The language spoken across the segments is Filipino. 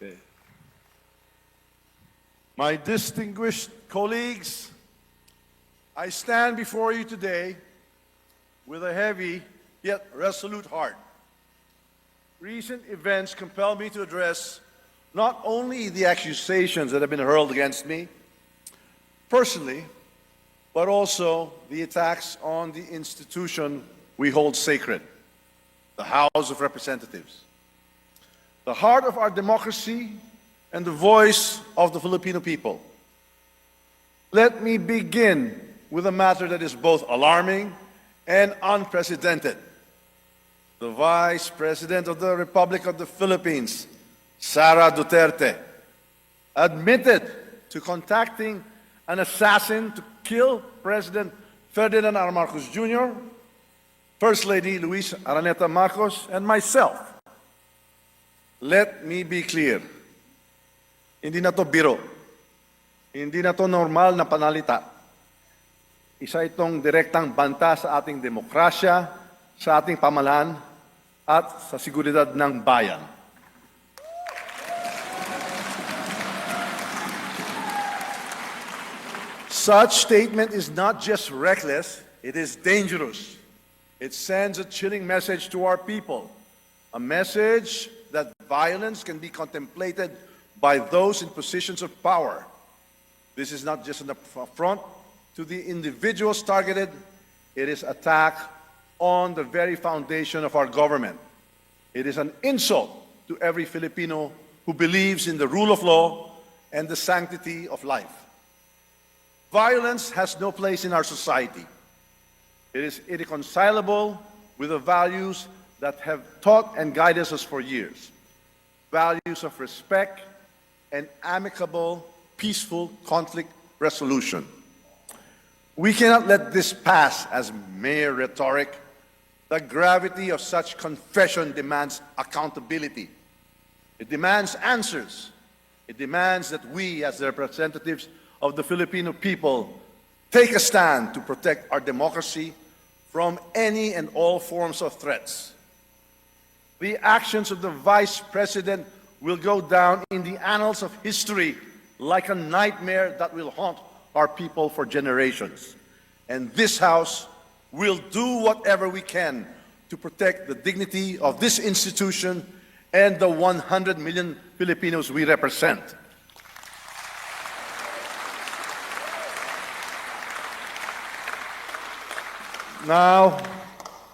Okay. My distinguished colleagues, I stand before you today with a heavy yet resolute heart. Recent events compel me to address not only the accusations that have been hurled against me personally, but also the attacks on the institution we hold sacred, the House of Representatives, the heart of our democracy and the voice of the Filipino people. Let me begin with a matter that is both alarming and unprecedented. The Vice President of the Republic of the Philippines, Sara Duterte, admitted to contacting an assassin to kill President Ferdinand R. Marcos Jr., First Lady Luis Araneta Marcos, and myself. Let me be clear. Hindi na to biro. Hindi na to normal na panalita. Isa itong direktang banta sa ating demokrasya, sa ating pamahalaan, at sa seguridad ng bayan. Such statement is not just reckless, it is dangerous. It sends a chilling message to our people, a message that violence can be contemplated by those in positions of power. This is not just an affront to the individuals targeted, it is attack on the very foundation of our government. It is an insult to every Filipino who believes in the rule of law and the sanctity of life. Violence has no place in our society. It is irreconcilable with the values that have taught and guided us for years. Values of respect and amicable, peaceful conflict resolution. We cannot let this pass as mere rhetoric. The gravity of such confession demands accountability. It demands answers. It demands that we, as the representatives of the Filipino people, take a stand to protect our democracy from any and all forms of threats. The actions of the Vice President will go down in the annals of history like a nightmare that will haunt our people for generations. And this House will do whatever we can to protect the dignity of this institution and the 100 million Filipinos we represent. Now,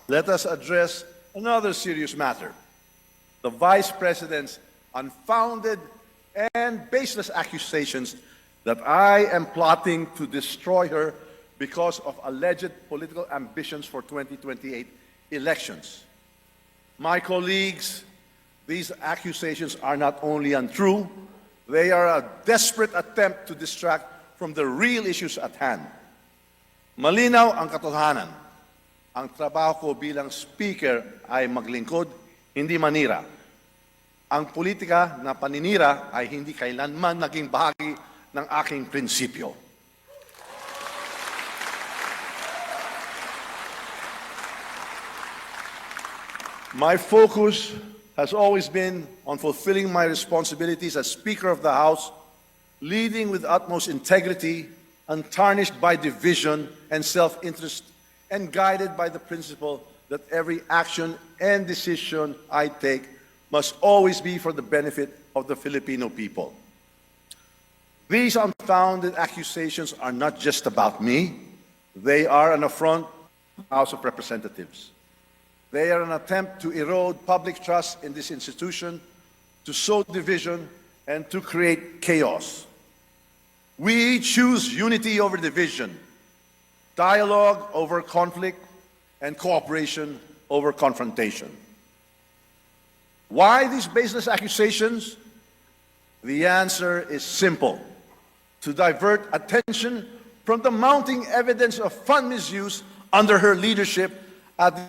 let us address another serious matter. The Vice President's unfounded and baseless accusations that I am plotting to destroy her because of alleged political ambitions for 2028 elections. My colleagues, these accusations are not only untrue, they are a desperate attempt to distract from the real issues at hand. Malinaw ang katotohanan. Ang trabaho ko bilang speaker ay maglingkod, hindi manira. Ang politika na paninira ay hindi kailanman naging bahagi ng aking prinsipyo. My focus has always been on fulfilling my responsibilities as Speaker of the House, leading with utmost integrity, untarnished by division and self-interest, and guided by the principle that every action and decision I take must always be for the benefit of the Filipino people. These unfounded accusations are not just about me. They are an affront to the House of Representatives. They are an attempt to erode public trust in this institution, to sow division, and to create chaos. We choose unity over division, dialogue over conflict, and cooperation over confrontation. Why these baseless accusations? The answer is simple: to divert attention from the mounting evidence of fund misuse under her leadership at the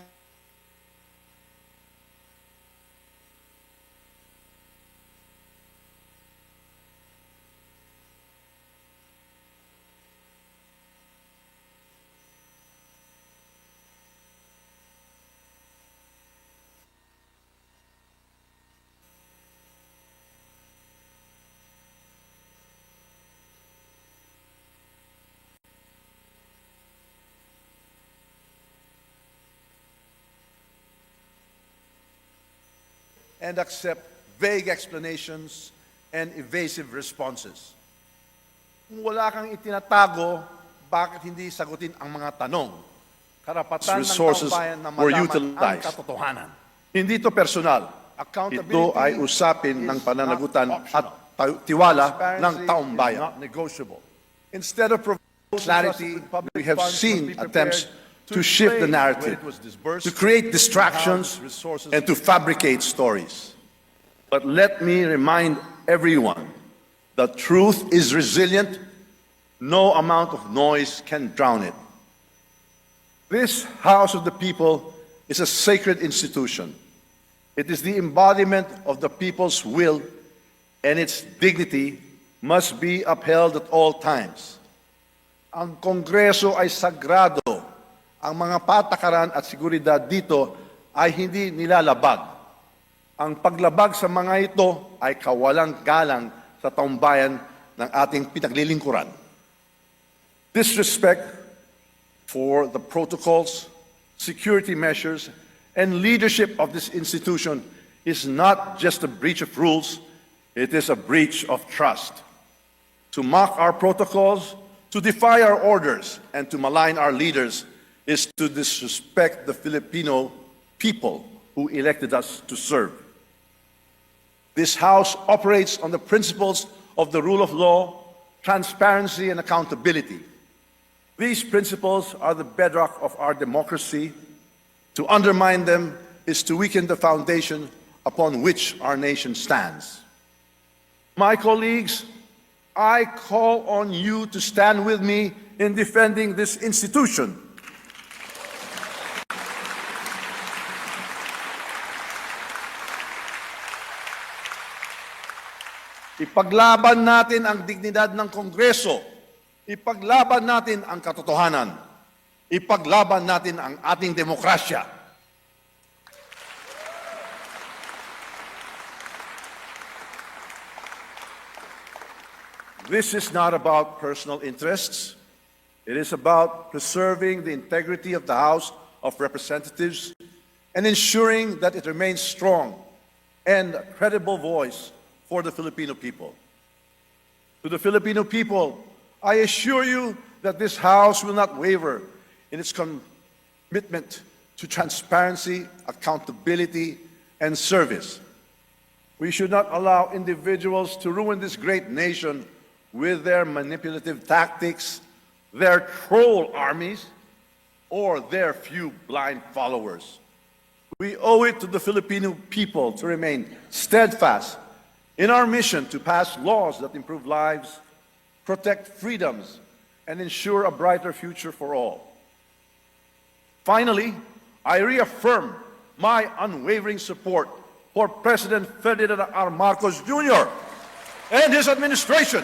and accept vague explanations and evasive responses. Kung wala kang itinatago, bakit hindi sagutin ang mga tanong? Karapatan ng taong bayan na malaman ang katotohanan. Hindi ito personal. Ito ay usapin ng pananagutan at tiwala ng taong bayan. Instead of providing clarity, we have seen attempts to shift the narrative, to create distractions, and to fabricate stories. But let me remind everyone that truth is resilient. No amount of noise can drown it. This House of the People is a sacred institution. It is the embodiment of the people's will, and its dignity must be upheld at all times. Ang Kongreso ay sagrado. Ang mga patakaran at seguridad dito ay hindi nilalabag. Ang paglabag sa mga ito ay kawalang galang sa taong bayan ng ating pinaglilingkuran. Disrespect for the protocols, security measures, and leadership of this institution is not just a breach of rules, it is a breach of trust. To mock our protocols, to defy our orders, and to malign our leaders is to disrespect the Filipino people who elected us to serve. This House operates on the principles of the rule of law, transparency, and accountability. These principles are the bedrock of our democracy. To undermine them is to weaken the foundation upon which our nation stands. My colleagues, I call on you to stand with me in defending this institution. Ipaglaban natin ang dignidad ng Kongreso. Ipaglaban natin ang katotohanan. Ipaglaban natin ang ating demokrasya. This is not about personal interests. It is about preserving the integrity of the House of Representatives and ensuring that it remains strong and a credible voice for the Filipino people. To the Filipino people, I assure you that this House will not waver in its commitment to transparency, accountability, and service. We should not allow individuals to ruin this great nation with their manipulative tactics, their troll armies, or their few blind followers. We owe it to the Filipino people to remain steadfast in our mission to pass laws that improve lives, protect freedoms, and ensure a brighter future for all. Finally, I reaffirm my unwavering support for President Ferdinand R. Marcos Jr. and his administration.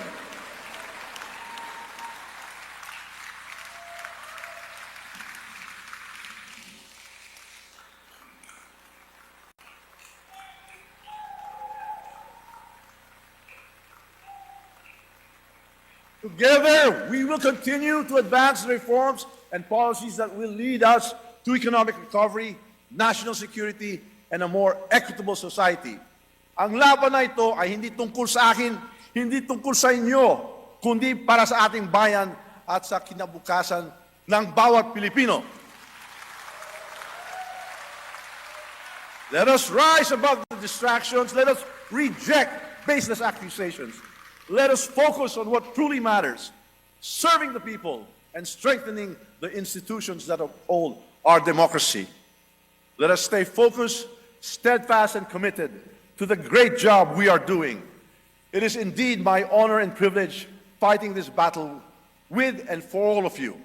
Together, we will continue to advance the reforms and policies that will lead us to economic recovery, national security, and a more equitable society. Ang laban na ito ay hindi tungkol sa akin, hindi tungkol sa inyo, kundi para sa ating bayan at sa kinabukasan ng bawat Pilipino. Let us rise above the distractions. Let us reject baseless accusations. Let us focus on what truly matters, serving the people and strengthening the institutions that uphold our democracy. Let us stay focused, steadfast, and committed to the great job we are doing. It is indeed my honor and privilege fighting this battle with and for all of you.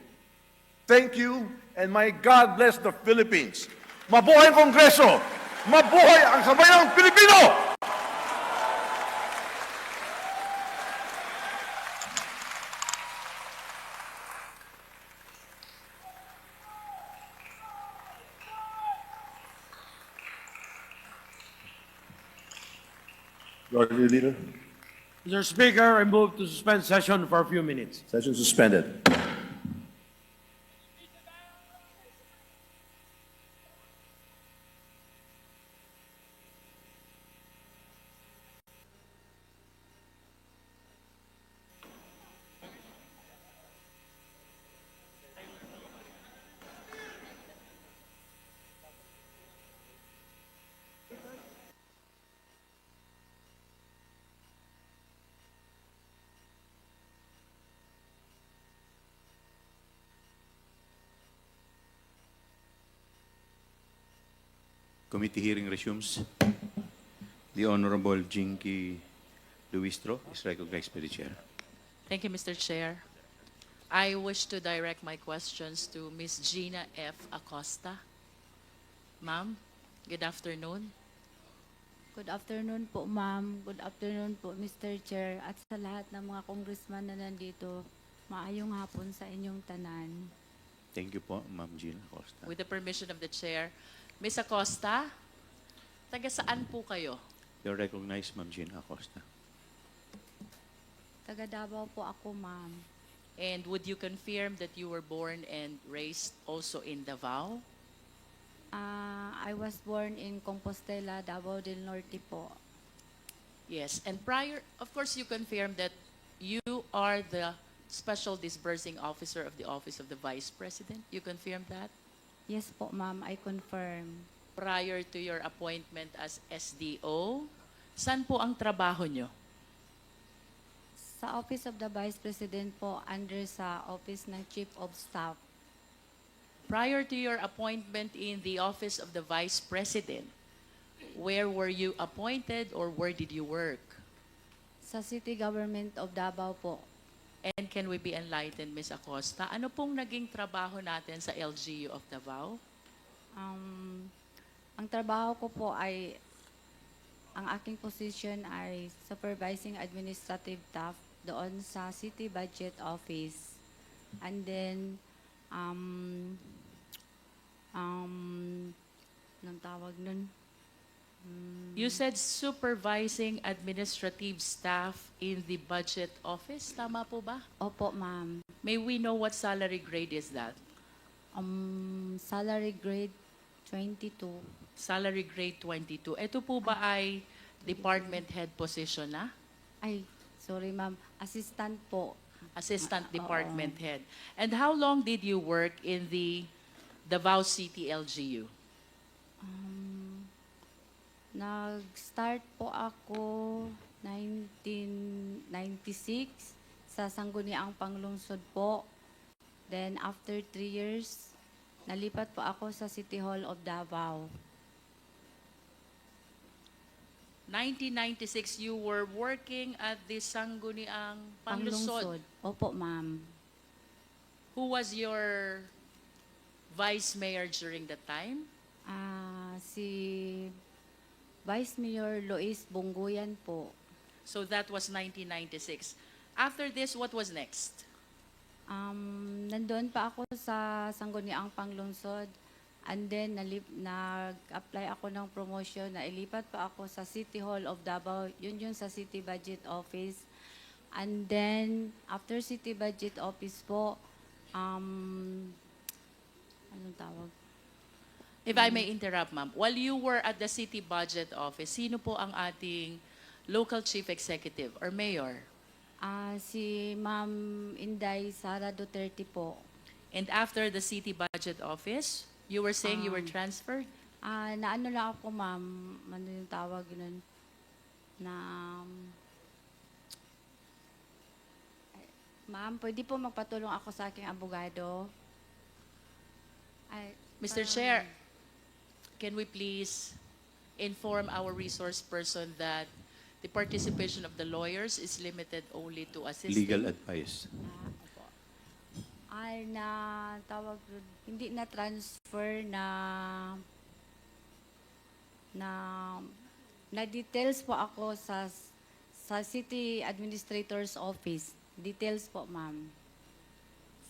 Thank you, and may God bless the Philippines. Mabuhay ang Kongreso! Mabuhay ang Sambayang Pilipino! Majority Leader. Mr. Speaker, I move to suspend session for a few minutes. Session suspended. Committee hearing resumes. The Honorable Jinky Luistro is recognized by the Chair. Thank you, Mr. Chair. I wish to direct my questions to Ms. Gina F. Acosta. Ma'am, good afternoon. Good afternoon po, ma'am. Good afternoon po, Mr. Chair. At sa lahat ng mga congressman na nandito, maayong hapon sa inyong tanan. Thank you po, Ma'am Gina Acosta. With the permission of the Chair, Ms. Acosta, taga saan po kayo? You're recognized, Ma'am Gina Acosta. Taga Davao po ako, ma'am. And would you confirm that you were born and raised also in Davao? I was born in Compostela, Davao del Norte po. Yes, and prior, of course, you confirmed that you are the Special Disbursing Officer of the Office of the Vice President. You confirmed that? Yes po, ma'am. I confirm. Prior to your appointment as SDO, saan po ang trabaho nyo? Sa Office of the Vice President po, under sa Office ng Chief of Staff. Prior to your appointment in the Office of the Vice President, where were you appointed or where did you work? Sa City Government of Davao po. And can we be enlightened, Ms. Acosta? Ano pong naging trabaho natin sa LGU of Davao? Ang trabaho ko po ay, ang aking position ay Supervising Administrative Staff doon sa City Budget Office. And then, anong tawag nun? You said supervising administrative staff in the budget office. Tama po ba? Opo, ma'am. May we know what salary grade is that? Salary grade 22. Salary grade 22. Ito po ba ay department head position na? Ay, sorry ma'am. Assistant po. Assistant Oo. department head. And how long did you work in the Davao City LGU? Nag-start po ako 1996 sa Sangguniang Panglungsod po. Then after 3 years, nalipat po ako sa City Hall of Davao. 1996, you were working at the Sangguniang Panglungsod. Opo, ma'am. Who was your vice mayor during that time? Si Vice Mayor Lois Bungguyan po. So that was 1996. After this, what was next? Nandoon pa ako sa Sangguniang Panglungsod. And then, nag-apply ako ng promotion na ilipat pa ako sa City Hall of Davao. Yun sa City Budget Office. And then, after City Budget Office po, anong tawag? If I may interrupt, ma'am, while you were at the City Budget Office, sino po ang ating local chief executive or mayor? Si Ma'am Inday Sara Duterte po. And after the City Budget Office, you were saying you were transferred? Naano lang ako, ma'am, ano yung tawag nun? Ma'am, pwede po magpatulong ako sa aking abogado? Mr. Chair, can we please inform our resource person that the participation of the lawyers is limited only to assisting? Legal advice. Tawag doon, hindi na transfer na details po ako sa City Administrator's Office. Details po, ma'am.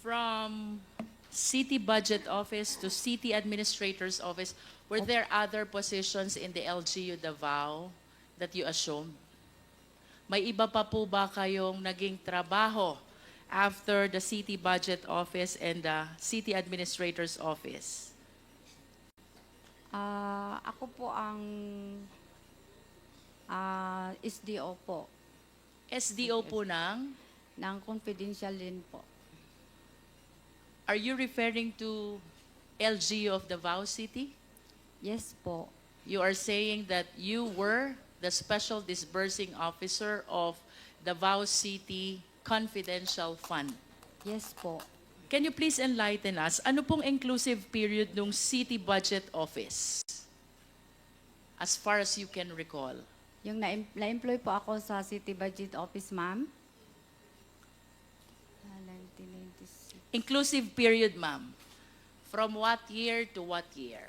From City Budget Office to City Administrator's Office, were there other positions in the LGU Davao that you assumed? May iba pa po ba kayong naging trabaho after the City Budget Office and the City Administrator's Office? Ako po ang SDO po, SDO po ng? ng confidential din po. Are you referring to LGU of Davao City? Yes po. You are saying that you were the Special Disbursing Officer of Davao City Confidential Fund. Yes po. Can you please enlighten us, ano pong inclusive period nung City Budget Office? as far as you can recall? Yung na-employ po ako sa City Budget Office, ma'am. 1996. Inclusive period, ma'am. From what year to what year?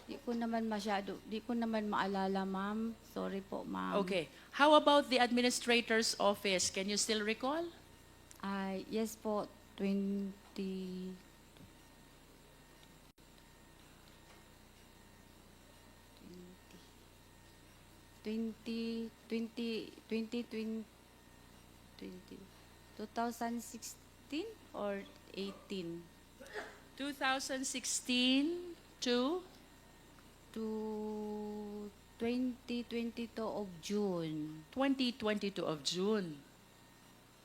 Di ko naman maalala, ma'am. Sorry po, ma'am. Okay. How about the administrator's office? Can you still recall? Yes po, 2016 or 18 2016 to to 2022 of June. 2022 of June.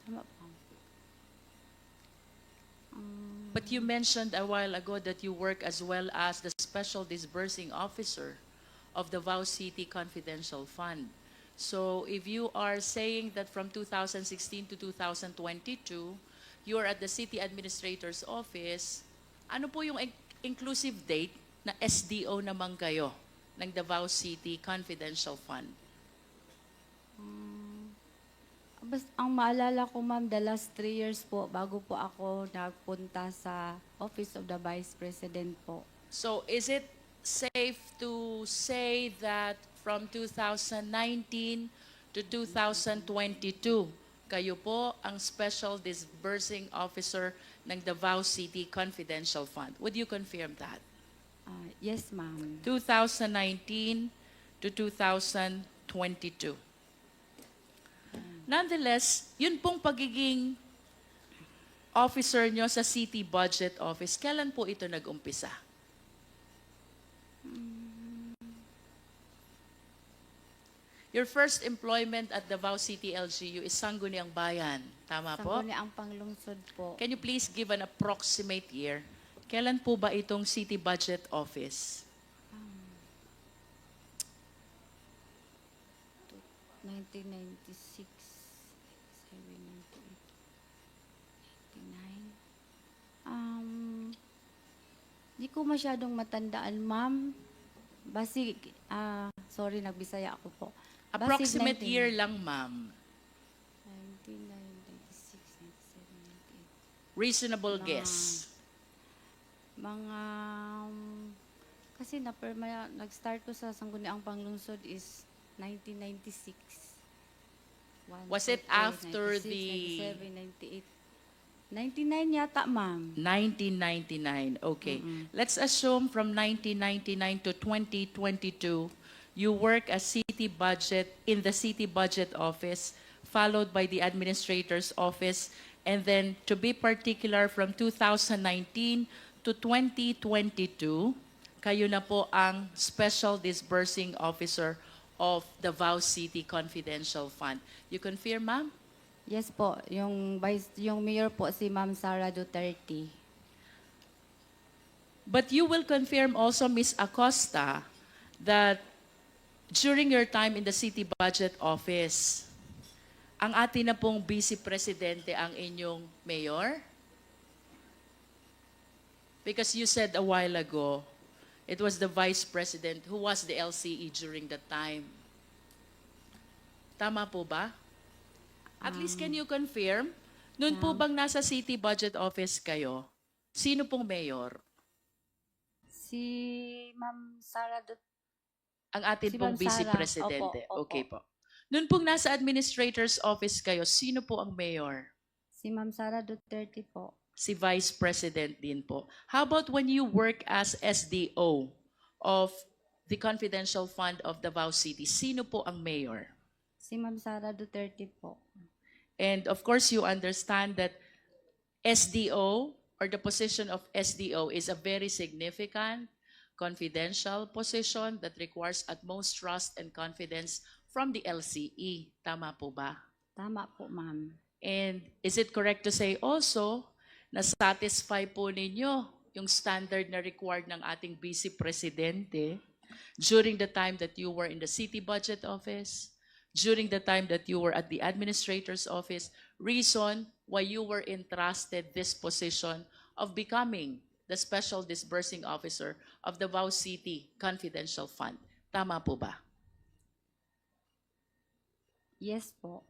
Tama po. But you mentioned a while ago that you work as well as the Special Disbursing Officer of the Davao City Confidential Fund. So if you are saying that from 2016 to 2022, you are at the City Administrator's Office, ano po yung inclusive date na SDO naman kayo ng Davao City Confidential Fund? Ang maalala ko, ma'am, the last 3 years po, bago po ako nagpunta sa Office of the Vice President po. So is it safe to say that from 2019 to 2022, kayo po ang Special Disbursing Officer ng Davao City Confidential Fund? Would you confirm that? Yes, ma'am. 2019 to 2022. Nonetheless, yun pong pagiging officer nyo sa City Budget Office, kailan po ito nag-umpisa? Your first employment at Davao City LGU is Sangguniang Bayan. Tama po? Sangguniang Panglungsod po. Can you please give an approximate year? Kailan po ba itong City Budget Office? 1996, 99. Di ko masyadong matandaan, ma'am. Basi, sorry, nagbisaya ako po. Basi Approximate 19 year lang, ma'am. 1996, 97, 98. Reasonable Mga- guess. Mga, kasi nag-start ko sa Sangguniang Panglungsod is 1996. Was it after the- 97, 98. 99 yata, ma'am. 1999. Okay. Let's assume from 1999 to 2022, you work as city budget in the City Budget Office, followed by the Administrator's Office, and then to be particular from 2019 to 2022, kayo na po ang Special Disbursing Officer of the Davao City Confidential Fund. You confirm, ma'am? Yes po, yung mayor po si Ma'am Sara Duterte. But you will confirm also, Ms. Acosta, that during your time in the City Budget Office, ang atin na pong Vice Presidente ang inyong mayor? Because you said a while ago, it was the Vice President who was the LCE during that time. Tama po ba? At least can you confirm, noon po bang nasa City Budget Office kayo, sino pong mayor? Si Ma'am Sara Duterte. Ang atin Si pong Ma'am Vice Sara. Presidente. Opo, opo. Okay po. Noon pong nasa Administrator's Office kayo, sino po ang mayor? Si Ma'am Sara Duterte po. Si Vice President din po. How about when you work as SDO of the Confidential Fund of Davao City, sino po ang mayor? Si Ma'am Sara Duterte po. And of course, you understand that SDO or the position of SDO is a very significant, confidential position that requires utmost trust and confidence from the LCE. Tama po ba? Tama po, ma'am. And is it correct to say also na satisfy po ninyo yung standard na required ng ating Vice Presidente during the time that you were in the City Budget Office, during the time that you were at the Administrator's Office, reason why you were entrusted this position of becoming the Special Disbursing Officer of Davao City Confidential Fund. Tama po ba? Yes po.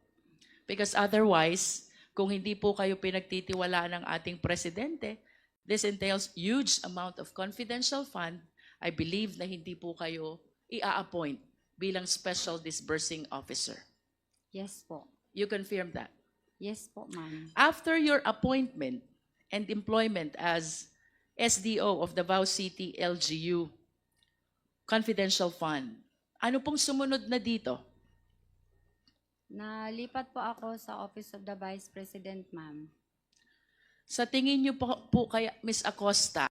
Because otherwise, kung hindi po kayo pinagtitiwalaan ng ating presidente, this entails huge amount of confidential fund. I believe na hindi po kayo i-appoint bilang Special Disbursing Officer. Yes po. You confirm that? Yes po, ma'am. After your appointment and employment as SDO of Davao City LGU Confidential Fund, ano pong sumunod na dito? Nalipat po ako sa Office of the Vice President, ma'am. Sa tingin niyo po kaya, Ms. Acosta,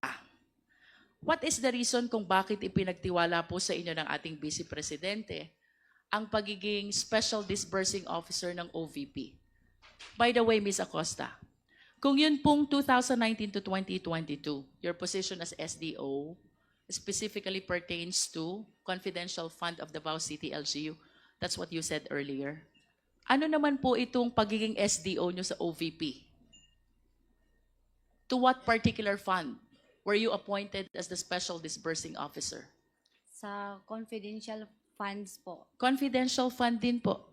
what is the reason kung bakit ipinagtiwala po sa inyo ng ating Vice Presidente ang pagiging Special Disbursing Officer ng OVP? By the way, Ms. Acosta, kung yun pong 2019 to 2022, your position as SDO specifically pertains to Confidential Fund of Davao City LGU, that's what you said earlier. Ano naman po itong pagiging SDO nyo sa OVP? To what particular fund were you appointed as the Special Disbursing Officer? Sa confidential funds po. Confidential fund din po.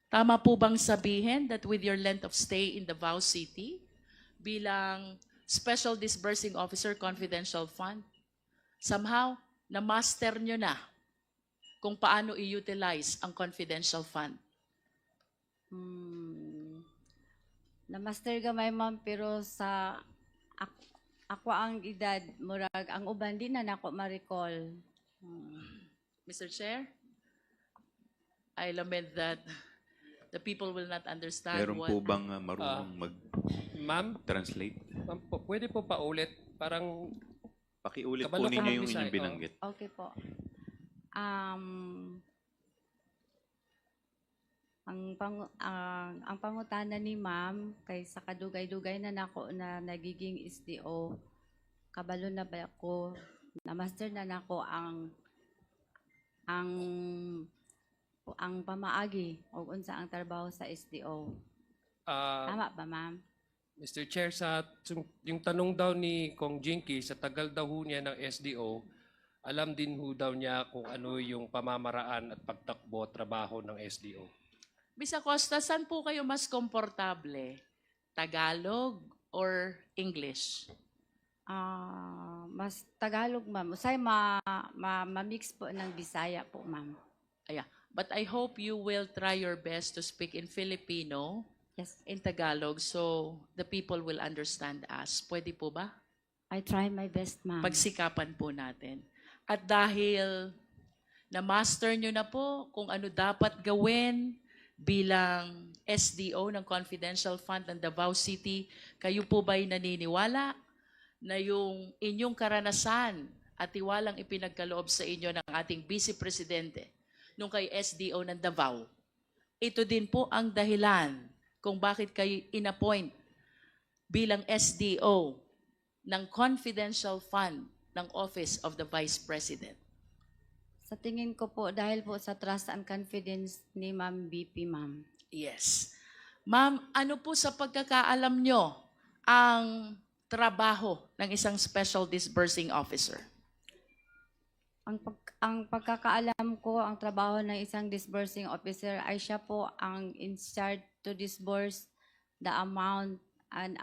Tama po bang sabihin that with your length of stay in Davao City bilang Special Disbursing Officer Confidential Fund, somehow na-master nyo na kung paano i-utilize ang confidential fund? Na-master gamay, ma'am, pero sa ako ang edad, murag, ang uban di na nako ma-recall. Mr. Chair, I lament that the people will not understand Meron what... po bang marunong Ma'am, mag-translate? ma'am pwede po paulit? Parang Pakiulit po Kabalo ko ninyo ng yung Bisaya, inyong binanggit. Okay po. Ang pangutana ni ma'am kay sa kadugay-dugay na nako na nagiging SDO, kabalo na ba ako, na master na nako ang pamaagi o unsa ang trabaho sa SDO. Tama ba, ma'am? Mr. Chair, yung tanong daw ni Kong Jinky, sa tagal daw ho niya ng SDO, alam din ho daw niya kung ano yung pamamaraan at pagtakbo trabaho ng SDO. Ms. Acosta, saan po kayo mas komportable? Tagalog or English? Mas Tagalog, ma'am. Usay ma-mix po ng Bisaya po, ma'am. Aya. But I hope you will try your best to speak in Filipino, Yes, in Tagalog, so the people will understand us. Pwede po ba? I try my best, ma'am. Pagsikapan po natin. At dahil na-master nyo na po kung ano dapat gawin bilang SDO ng Confidential Fund ng Davao City, kayo po ba'y naniniwala na yung inyong karanasan at tiwalang ipinagkaloob sa inyo ng ating Vice Presidente nung kay SDO ng Davao, ito din po ang dahilan kung bakit kayo inappoint bilang SDO ng Confidential Fund ng Office of the Vice President? Sa tingin ko po, dahil po sa trust and confidence ni Ma'am BP, ma'am. Yes. Ma'am, ano po sa pagkakaalam nyo ang trabaho ng isang Special Disbursing Officer? Ang pagkakaalam ko, ang trabaho ng isang disbursing officer ay siya po ang in charge to disburse the amount and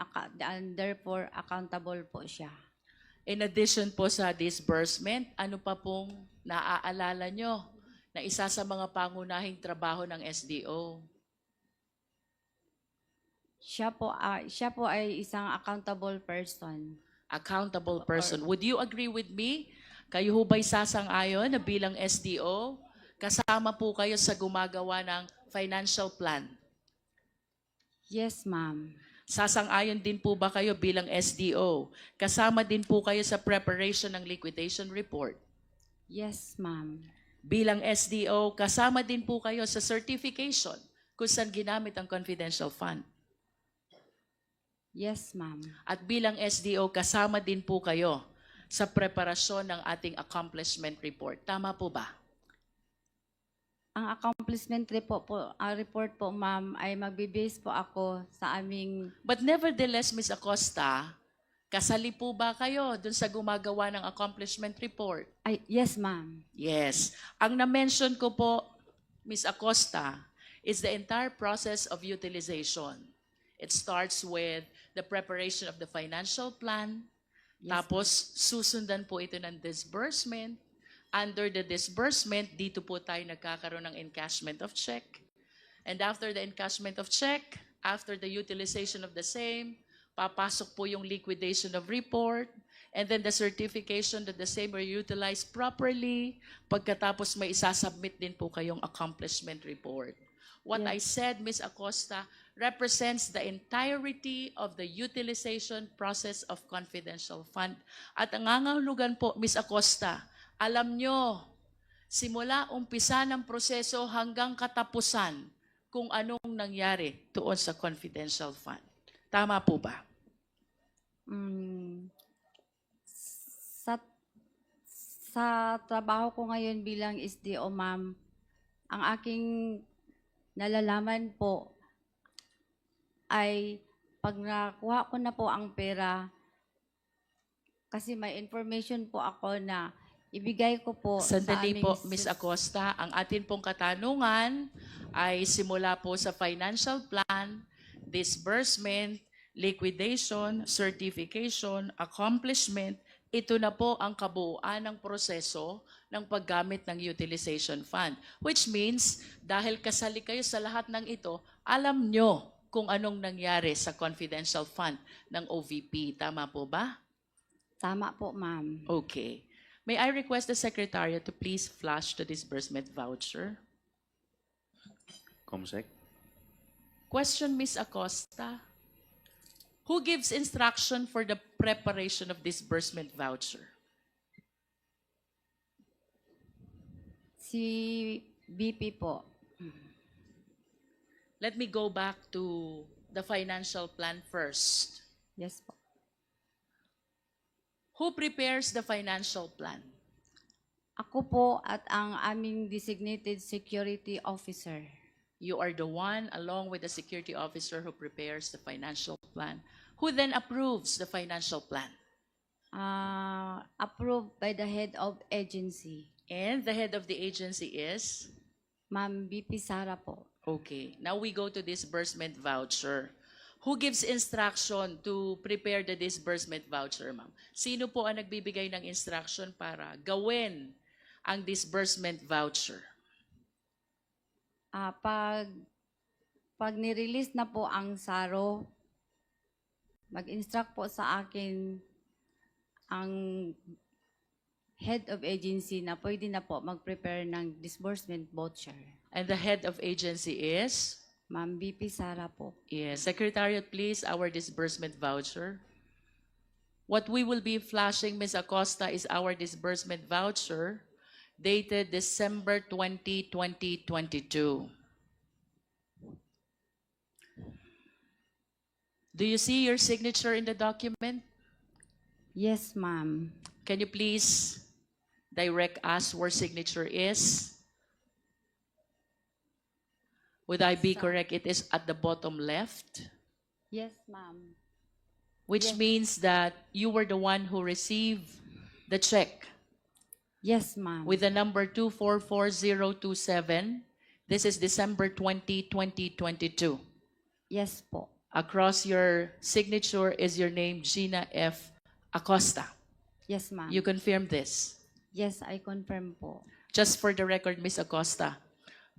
therefore accountable po siya. In addition po sa disbursement, ano pa pong naaalala nyo na isa sa mga pangunahing trabaho ng SDO? Siya po ay isang accountable person. Accountable person. Would you agree with me? Kayo ho ba'y sasang-ayon na bilang SDO, kasama po kayo sa gumagawa ng financial plan? Yes, ma'am. Sasang-ayon din po ba kayo bilang SDO? Kasama din po kayo sa preparation ng liquidation report? Yes, ma'am. Bilang SDO, kasama din po kayo sa certification kung saan ginamit ang confidential fund? Yes, ma'am. At bilang SDO, kasama din po kayo sa preparasyon ng ating accomplishment report. Tama po ba? Ang accomplishment report po, ma'am, ay magbe-base po ako sa aming... But nevertheless, Ms. Acosta, Kasali po ba kayo dun sa gumagawa ng accomplishment report? Ay, yes, ma'am. Yes. Ang na-mention ko po, Ms. Acosta, is the entire process of utilization. It starts with the preparation of the financial plan, Yes, tapos susundan po ito ng disbursement. Under the disbursement, dito po tayo nagkakaroon ng encashment of check. And after the encashment of check, after the utilization of the same, papasok po yung liquidation of report, and then the certification that the same were utilized properly. Pagkatapos may isasubmit din po kayong accomplishment report. What I said, Ms. Acosta, represents the entirety of the utilization process of confidential fund. At ang nangangahulugan po, Ms. Acosta, alam nyo, simula umpisa ng proseso hanggang katapusan, kung anong nangyari doon sa confidential fund. Tama po ba? Mm, sa trabaho ko ngayon bilang SDO, ma'am, ang aking nalalaman po ay pag nakuha ko na po ang pera, kasi may information po ako na ibigay ko po Sandali sa aming po, Ms. Acosta. Ang atin pong katanungan ay simula po sa financial plan, disbursement, liquidation, certification, accomplishment. Ito na po ang kabuuan ng proseso ng paggamit ng utilization fund. Which means, dahil kasali kayo sa lahat ng ito, alam nyo kung anong nangyari sa confidential fund ng OVP. Tama po ba? Tama po, ma'am. Okay. May I request the Secretariat to please flash the disbursement voucher? Comsec. Question, Ms. Acosta. Who gives instruction for the preparation of disbursement voucher? Si BP po. Let me go back to the financial plan first. Yes po. Who prepares the financial plan? Ako po at ang aming designated security officer. You are the one, along with the security officer, who prepares the financial plan. Who then approves the financial plan? Approved by the head of agency. And the head of the agency is? Ma'am BP Sara po. Okay. Now we go to disbursement voucher. Who gives instruction to prepare the disbursement voucher, ma'am? Sino po ang nagbibigay ng instruction para gawin ang disbursement voucher? Pag nirelease na po ang SARO, mag-instruct po sa akin ang head of agency na pwede na po mag-prepare ng disbursement voucher. And the head of agency is? Ma'am BP Sara po. Yes. Secretariat, please, our disbursement voucher. What we will be flashing, Ms. Acosta, is our disbursement voucher dated December 20, 2022. Do you see your signature in the document? Yes, ma'am. Can you please direct us where signature is? Would I be correct? It is at the bottom left, Yes, ma'am. which Yes. means that you were the one who received the check Yes, ma'am. with the number 2444027. This is December 20, 2022. Yes po. Across your signature is your name, Gina F. Acosta. Yes, ma'am. You confirm this? Yes, I confirm po. Just for the record, Ms. Acosta,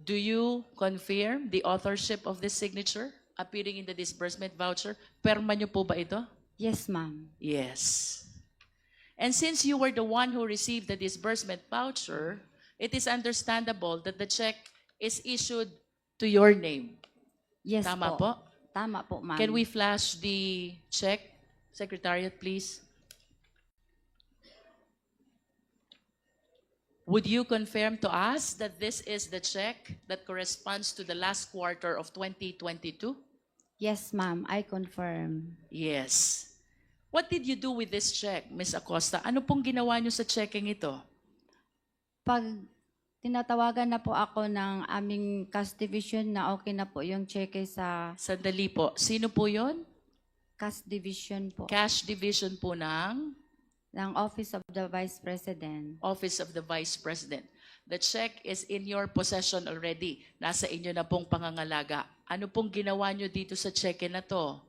do you confirm the authorship of this signature appearing in the disbursement voucher? Perma niyo po ba ito? Yes, ma'am. Yes. And since you were the one who received the disbursement voucher, it is understandable that the check is issued to your name. Yes Tama po. po? Tama po, ma'am. Can we flash the check? Secretariat, please. Would you confirm to us that this is the check that corresponds to the last quarter of 2022? Yes, ma'am. I confirm. Yes. What did you do with this check, Ms. Acosta? Ano pong ginawa niyo sa checking ito? Pag tinatawagan na po ako ng aming cash division na okay na po yung cheque sa Sandali po. Sino po yon? Cash Division po Cash division po ng ng Office of the Vice President. Office of the Vice President. The check is in your possession already. Nasa inyo na pong pangangalaga. Ano pong ginawa nyo dito sa cheque na to?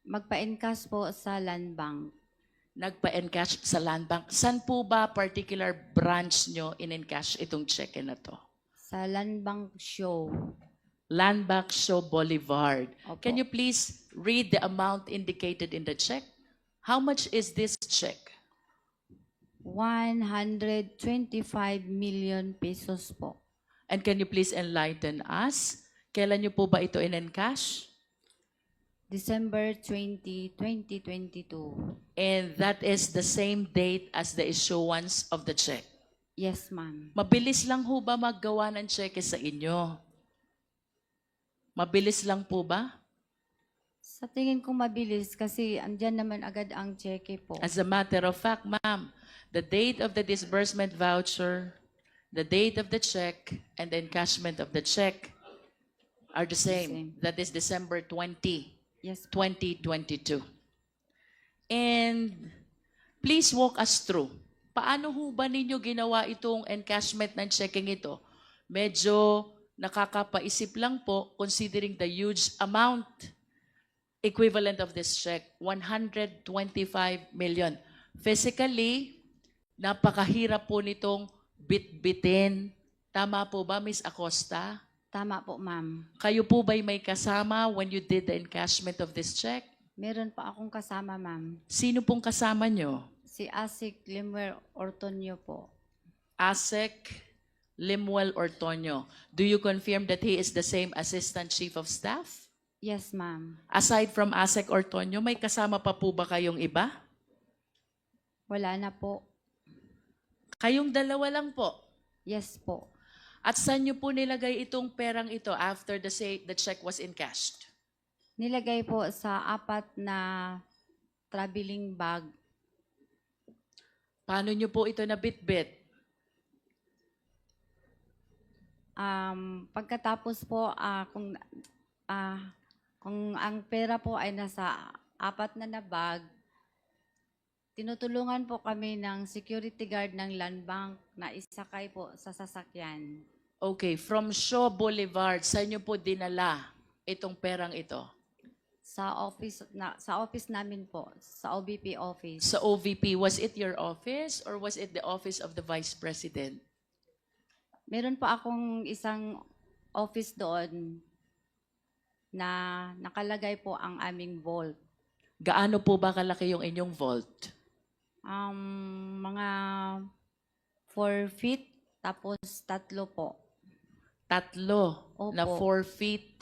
Magpa-encash po sa Land Bank. Nagpa-encash sa Land Bank. San po ba particular branch nyo in-encash itong cheque na to? Sa Land Bank Show. Land Bank Show Boulevard. Opo. Can you please read the amount indicated in the check? How much is this check? 125 million pesos po. And can you please enlighten us? Kailan nyo po ba ito in-encash? December 20, 2022. And that is the same date as the issuance of the check. Yes, ma'am. Mabilis lang ho ba maggawa ng cheque sa inyo? Mabilis lang po ba? Sa tingin ko mabilis kasi andyan naman agad ang cheque po. As a matter of fact, ma'am, the date of the disbursement voucher, the date of the check, and the encashment of the check are the same. That is December 20, Yes, 2022. And please walk us through. Paano ho ba ninyo ginawa itong encashment ng checking ito? Medyo nakakapaisip lang po considering the huge amount equivalent of this check, 125 million. Physically, napakahirap po nitong bit-bitin. Tama po ba, Miss Acosta? tama po, ma'am. Kayo po ba'y may kasama when you did the encashment of this check? Meron pa akong kasama, ma'am. Sino pong kasama nyo? Si Asik Limuel Ortonio po. Asek Limuel Ortonio. Do you confirm that he is the same Assistant Chief of Staff? Yes, ma'am. Aside from Asek Ortonio, may kasama pa po ba kayong iba? Wala na po. Kayong dalawa lang po. Yes po. At saan nyo po nilagay itong perang ito after the check was encashed? Nilagay po sa 4 na traveling bag. Paano nyo po ito nabitbit? Pagkatapos po, kung ang pera po ay nasa 4 na bag, tinutulungan po kami ng security guard ng Land Bank na isakay po sa sasakyan. Okay, from Shaw Boulevard, saan nyo po dinala itong perang ito? Sa office namin po, sa OBP office. Sa OVP, was it your office or was it the office of the Vice President? Meron po akong isang office doon na nakalagay po ang aming vault. Gaano po ba kalaki yung inyong vault? Mga 4 feet, tapos 3 po. 3 Opo. na 4 feet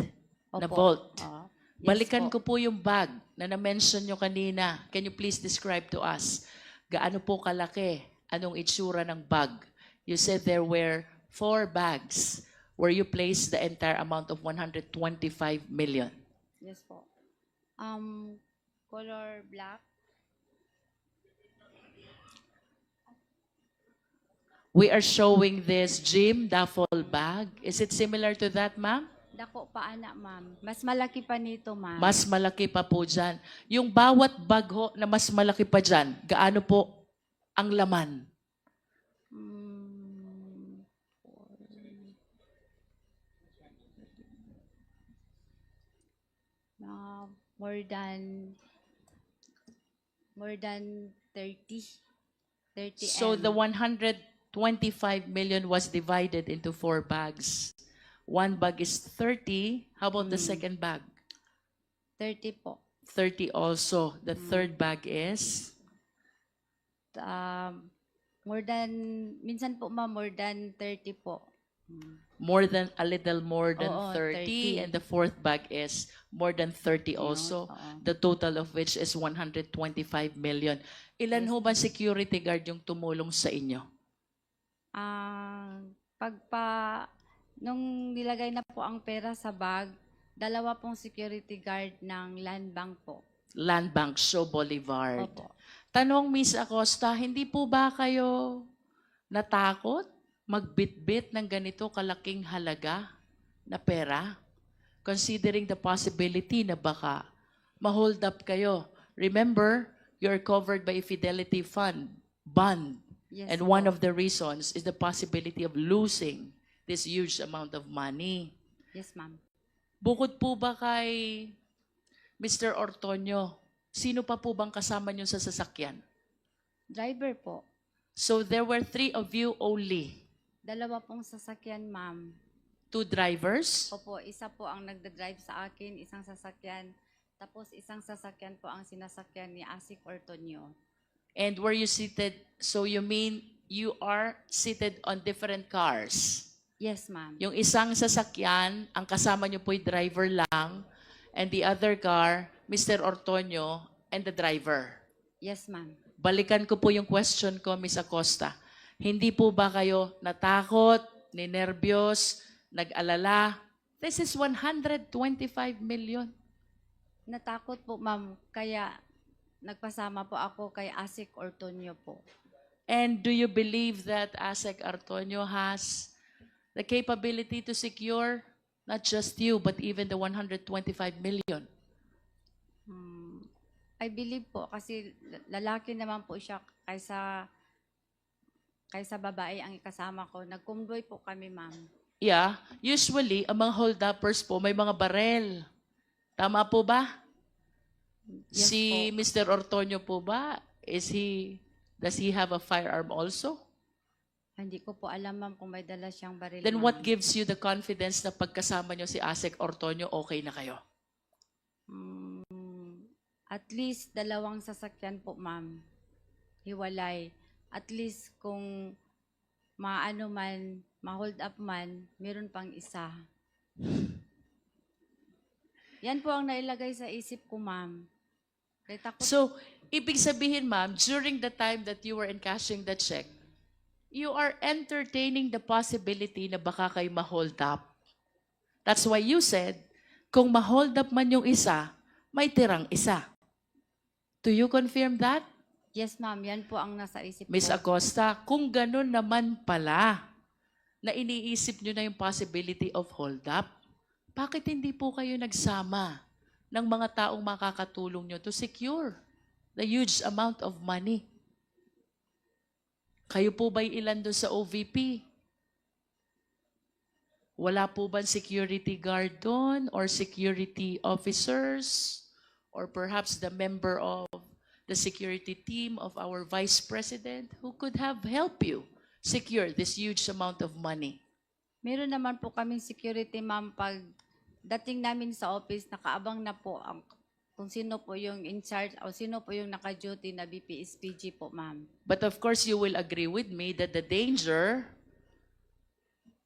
na Opo. vault. Oo. Yes Balikan po. ko po yung bag na na-mention nyo kanina. Can you please describe to us? Gaano po kalaki? Anong itsura ng bag? You said there were 4 bags where you placed the entire amount of 125 million. Yes po. Color black. We are showing this Jim duffel bag. Is it similar to that, ma'am? Dako pa anak, ma'am. Mas malaki pa nito, ma'am. Mas malaki pa po dyan. Yung bawat bag ho na mas malaki pa dyan, gaano po ang laman? More than 30. 30 So M. the 125 million was divided into 4 bags. One bag is 30. How about the second bag? 30 po. 30 also. The third bag is? Minsan po, ma'am, more than 30 po. A little more than Oo, 30. 30. And the fourth bag is more than 30 also. oo. The total of which is 125 million. Ilan ho ba security guard yung tumulong sa inyo? Nung nilagay na po ang pera sa bag, 2 pong security guard ng Land Bank po. Land Bank Show Boulevard. Opo. Tanong, Miss Acosta, hindi po ba kayo natakot magbitbit ng ganito kalaking halaga na pera? considering the possibility na baka ma-hold up kayo. Remember, you're covered by a fidelity fund, bond. Yes And po. one of the reasons is the possibility of losing this huge amount of money. Yes, ma'am. Bukod po ba kay Mr. Ortonio, sino pa po bang kasama niyo sa sasakyan? Driver po. So there were 3 of you only. 2 pong sasakyan, ma'am. 2 drivers? Opo, isa po ang nagda-drive sa akin, isang sasakyan. Tapos isang sasakyan po ang sinasakyan ni Asik Ortonio. And were you seated, so you mean you are seated on different cars? Yes, ma'am. Yung isang sasakyan, ang kasama niyo po'y driver lang, and the other car, Mr. Ortonio and the driver. Yes, ma'am. Balikan ko po yung question ko, Ms. Acosta. Hindi po ba kayo natakot, ninervyos, nag-alala? This is 125 million. Natakot po, ma'am. Kaya nagpasama po ako kay Asik Ortonio po. And do you believe that ASEC Ortonio has the capability to secure not just you, but even the 125 million? I believe po kasi lalaki naman po siya kaysa babae ang kasama ko. Nagkumdoy po kami, ma'am. Yeah, usually, ang mga hold-uppers po, may mga barel. Tama po ba? Yes Si Mr. Ortonio po ba, does he have a firearm also? Hindi ko po alam, ma'am, kung may dala siyang baril. Then ma'am. what gives you the confidence na pagkasama nyo si ASEC Ortonio, okay na kayo? At least 2 sasakyan po, ma'am. Hiwalay. At least kung maano man, ma-hold up man, meron pang isa. Yan po ang nailagay sa isip ko, ma'am. Kaya takot. So, ibig sabihin, ma'am, during the time that you were encashing the check, you are entertaining the possibility na baka kayo ma-hold up. That's why you said, kung ma-hold up man yung isa, may tirang isa. Do you confirm that? Yes, ma'am. Yan po ang nasa isip Miss ko. Acosta, kung ganun naman pala, na iniisip nyo na yung possibility of hold up, bakit hindi po kayo nagsama ng mga taong makakatulong nyo to secure the huge amount of money? Kayo po ba'y ilan doon sa OVP? Wala po ba security guard doon or security officers or perhaps the member of the security team of our Vice President who could have helped you secure this huge amount of money? Meron naman po kaming security, ma'am. Pag dating namin sa office, nakaabang na po ang kung sino po yung in charge o sino po yung naka-duty na BPSPG po, ma'am. But of course, you will agree with me that the danger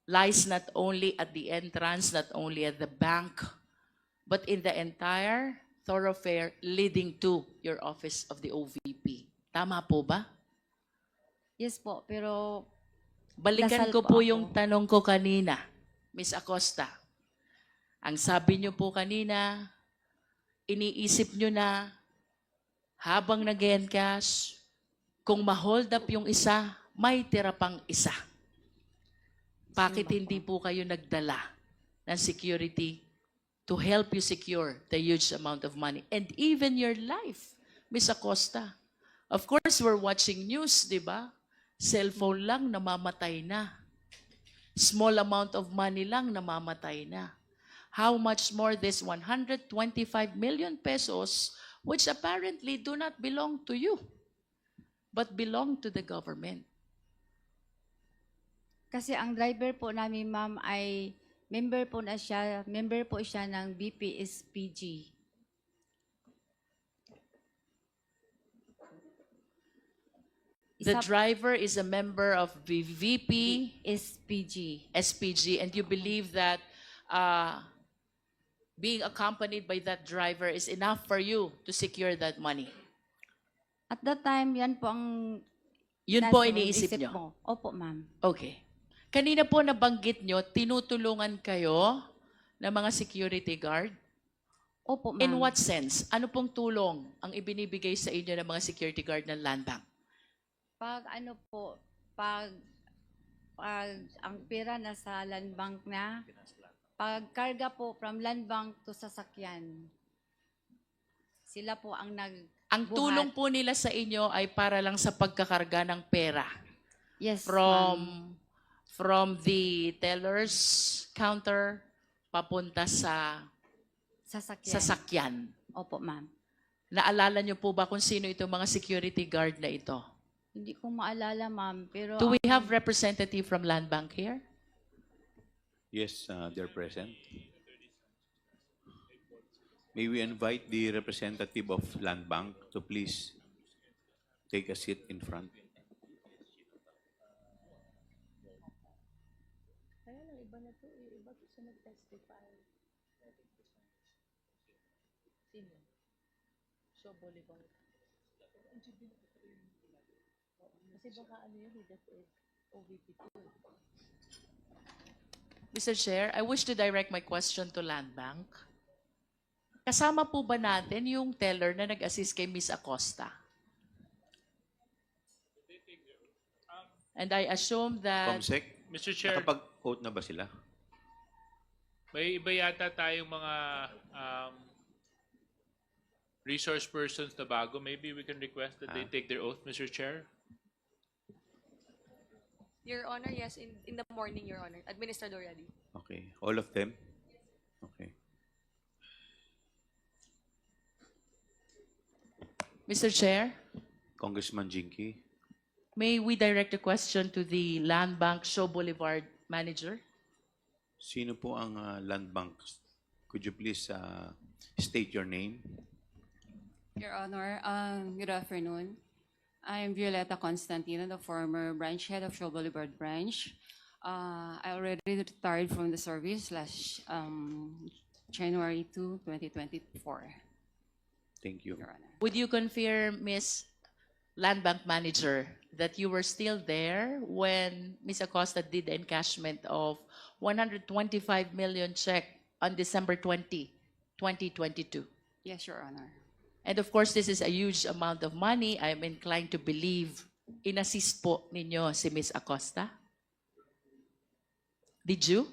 lies not only at the entrance, not only at the bank, but in the entire thoroughfare leading to your office of the OVP. Tama po ba? Yes po, pero Balikan Dasal ko po po ako. yung tanong ko kanina, Miss Acosta. Ang sabi niyo po kanina, iniisip niyo na habang nag-encash, kung ma-hold up yung isa, may tira pang isa. Bakit hindi po kayo nagdala ng security to help you secure the huge amount of money and even your life, Miss Acosta? Of course, we're watching news, di ba? Cellphone lang, namamatay na. Small amount of money lang, namamatay na. How much more this 125 million pesos, which apparently do not belong to you, but belong to the government. kasi ang driver po namin, ma'am, ay member po siya ng BPSPG. The driver is a member of the VP, SPG. SPG, and you believe that being accompanied by that driver is enough for you to secure that money. At that time, yan po ang Yun po nasa iniisip isip nyo. mo. Opo, ma'am. Okay. Kanina po nabanggit nyo, tinutulungan kayo ng mga security guard. Opo, ma'am. In what sense? Ano pong tulong ang ibinibigay sa inyo ng mga security guard ng Land Bank? Pag ano po, pag ang pera nasa land bank na, pagkarga po from land bank to sasakyan. Sila po ang Ang tulong po nila sa inyo ay para lang sa pagkakarga ng pera Yes, ma'am. from the teller's counter papunta sa Sasakyan. sasakyan. Opo, ma'am. Naalala niyo po ba kung sino itong mga security guard na ito? Hindi ko maalala, ma'am. Pero Do we have representative from Land Bank here? Yes, they're present. May we invite the representative of Land Bank to please take a seat in front. Mr. Chair, I wish to direct my question to Land Bank. Kasama po ba natin yung teller na nag-assist kay Miss Acosta? And I assume that Comsec, Mr. Chair, nakapag-vote na ba sila? may iba yata tayong mga resource persons na bago. Maybe we can request that they take their oath, Mr. Chair. Your Honor, yes, in the morning, Your Honor. Administered already. Okay, all of them? Okay. Mr. Chair, Congressman Jinky, may we direct a question to the Land Bank Show Boulevard manager? sino po ang Land Bank? Could you please state your name? Your Honor, good afternoon. I'm Violeta Constantino, the former branch head of Shaw Boulevard branch. I already retired from the service last January 2, 2024, Thank you. Your Honor. Would you confirm, Miss Land Bank Manager, that you were still there when Ms. Acosta did the encashment of 125 million check on December 20, 2022? Yes, Your Honor. And of course, this is a huge amount of money. I'm inclined to believe in-assist po ninyo si Ms. Acosta. Did you?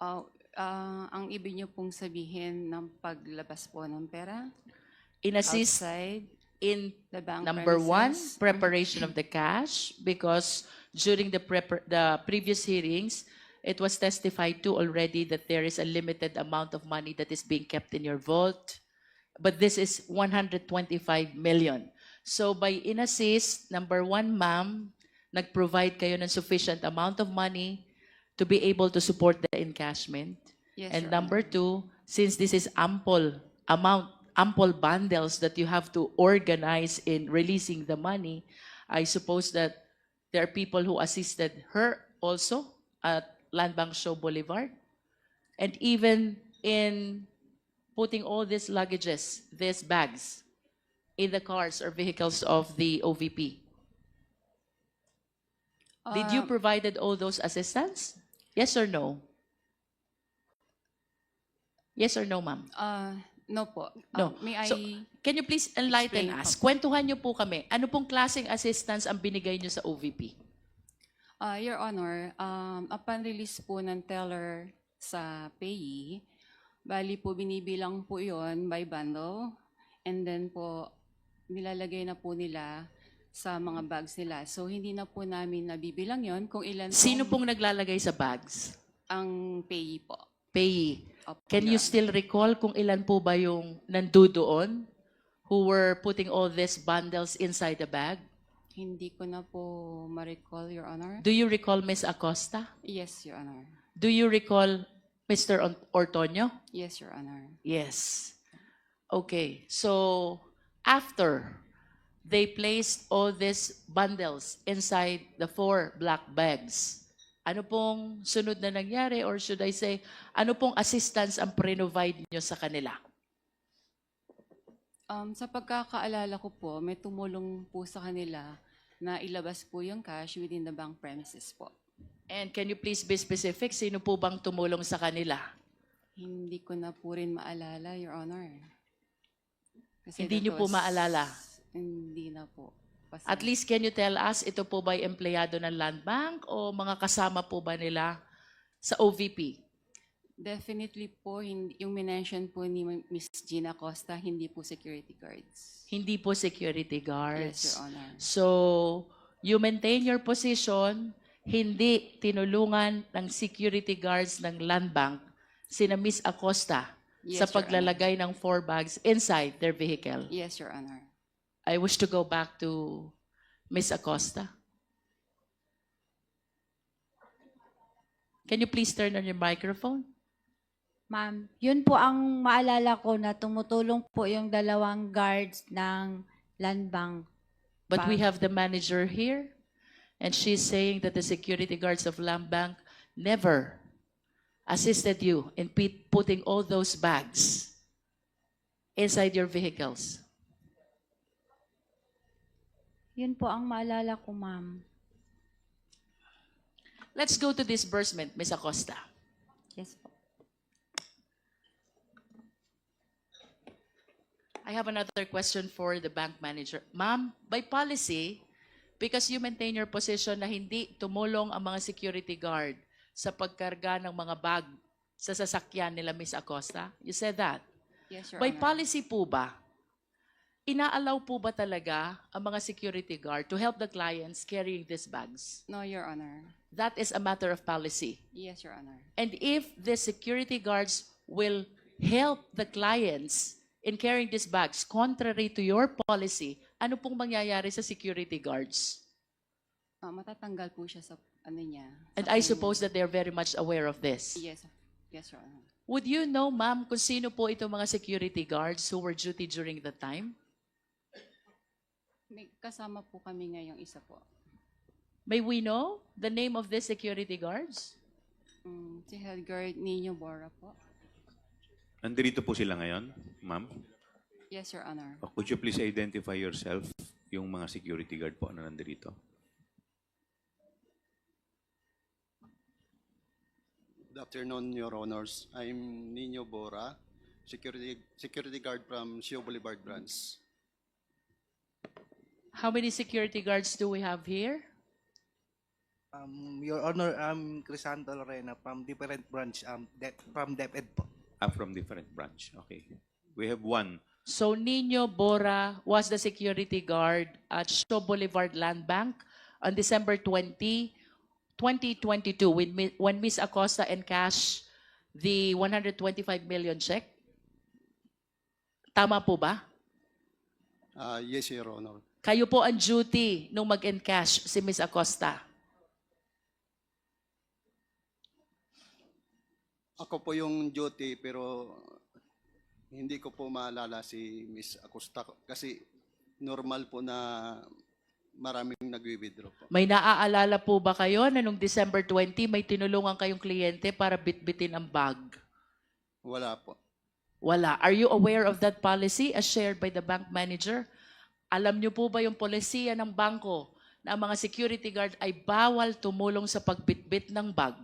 Ang ibig niyo pong sabihin ng paglabas po ng pera In-assist outside in the bank number one, premises? preparation of the cash, because during the previous hearings, it was testified to already that there is a limited amount of money that is being kept in your vault. But this is 125 million. So by in-assist, number one, ma'am, nag-provide kayo ng sufficient amount of money to be able to support the encashment. Yes, And Your number Honor. two, since this is ample bundles that you have to organize in releasing the money, I suppose that there are people who assisted her also at Land Bank Show Boulevard. And even in putting all these luggages, these bags, in the cars or vehicles of the OVP. Did you provided all those assistance? Yes or no? Yes or no, ma'am? No po. No. May I... So, can you please enlighten explain us? po? Kwentuhan niyo po kami. Ano pong klaseng assistance ang binigay niyo sa OVP? Your Honor, upon release po ng teller sa payee, bali po binibilang po yon by bundle, and then po nilalagay na po nila sa mga bags nila. So hindi na po namin nabibilang yon kung ilan Sino pong naglalagay sa bags? ang payee po. Payee. Opo, Can Your you still recall kung ilan po ba yung nandoon who were putting all these bundles inside the bag? Hindi ko na po ma-recall, Your Honor. Do you recall Ms. Acosta? Yes, Your Honor. Do you recall Mr. Ortonio? Yes, Your Honor. Yes. Okay. So, after they placed all these bundles inside the 4 black bags, ano pong sunod na nangyari, or should I say, ano pong assistance ang provide nyo sa kanila? Sa pagkakaalala ko po, may tumulong po sa kanila na ilabas po yung cash within the bank premises po. And can you please be specific? Sino po bang tumulong sa kanila? Hindi ko na po rin maalala, Your Honor. Kasi Hindi that niyo po was- maalala? Hindi na po. Kasi At least can you tell us, ito po ba ay empleyado ng Land Bank o mga kasama po ba nila sa OVP? Definitely po, yung minention po ni Miss Gina Costa, hindi po security guards. Hindi po security guards. Yes, Your Honor. So, you maintain your position, hindi tinulungan ng security guards ng Land Bank sina Miss Acosta Yes, sa Your paglalagay ng 4 bags inside their vehicle. Yes, Your Honor. I wish to go back to Miss Acosta. Can you please turn on your microphone? Ma'am, yun po ang maalala ko na tumutulong po yung dalawang guards ng Land Bank. But we have the manager here, and she's saying that the security guards of Land Bank never assisted you in putting all those bags inside your vehicles. Yun po ang maalala ko, ma'am. Let's go to disbursement, Ms. Acosta. Yes po. I have another question for the bank manager. Ma'am, by policy, because you maintain your position na hindi tumulong ang mga security guard sa pagkarga ng mga bag sa sasakyan nila, Ms. Acosta, you said that. Yes, Your By Honor. policy po ba, inaalaw po ba talaga ang mga security guard to help the clients carrying these bags? No, Your Honor. That is a matter of policy. Yes, Your Honor. And if the security guards will help the clients in carrying these bags contrary to your policy, ano pong mangyayari sa security guards? Matatanggal po siya sa ano niya. And sa I kanya. suppose that they're very much aware of this. Yes, yes, Your Honor. Would you know, ma'am, kung sino po itong mga security guards who were duty during that time? May kasama po kami ngayong isa po. May we know the name of these security guards? Si Head Guard Nino Bora po. Nandito po sila ngayon, ma'am? Yes, Your Honor. Could you please identify yourself, yung mga security guard po na nandito? Good afternoon, Your Honors. I'm Nino Bora, security guard from Sio Boulevard branch. How many security guards do we have here? Your Honor, I'm Crisanto Lorena from different branch, from DepEd po. From different branch. Okay. We have one. So Nino Bora was the security guard at Shaw Boulevard Land Bank on December 20, 2022 when Ms. Acosta encashed the 125 million check. Tama po ba? Yes, Your Honor. Kayo po ang duty nung mag-encash si Ms. Acosta. Ako po yung duty pero hindi ko po maalala si Miss Acosta kasi normal po na maraming nagwi-withdraw po. May naaalala po ba kayo na nung December 20 may tinulungan kayong kliyente para bitbitin ang bag? Wala po. Wala. Are you aware of that policy as shared by the bank manager? Alam niyo po ba yung polisiya ng bangko na ang mga security guard ay bawal tumulong sa pagbitbit ng bag?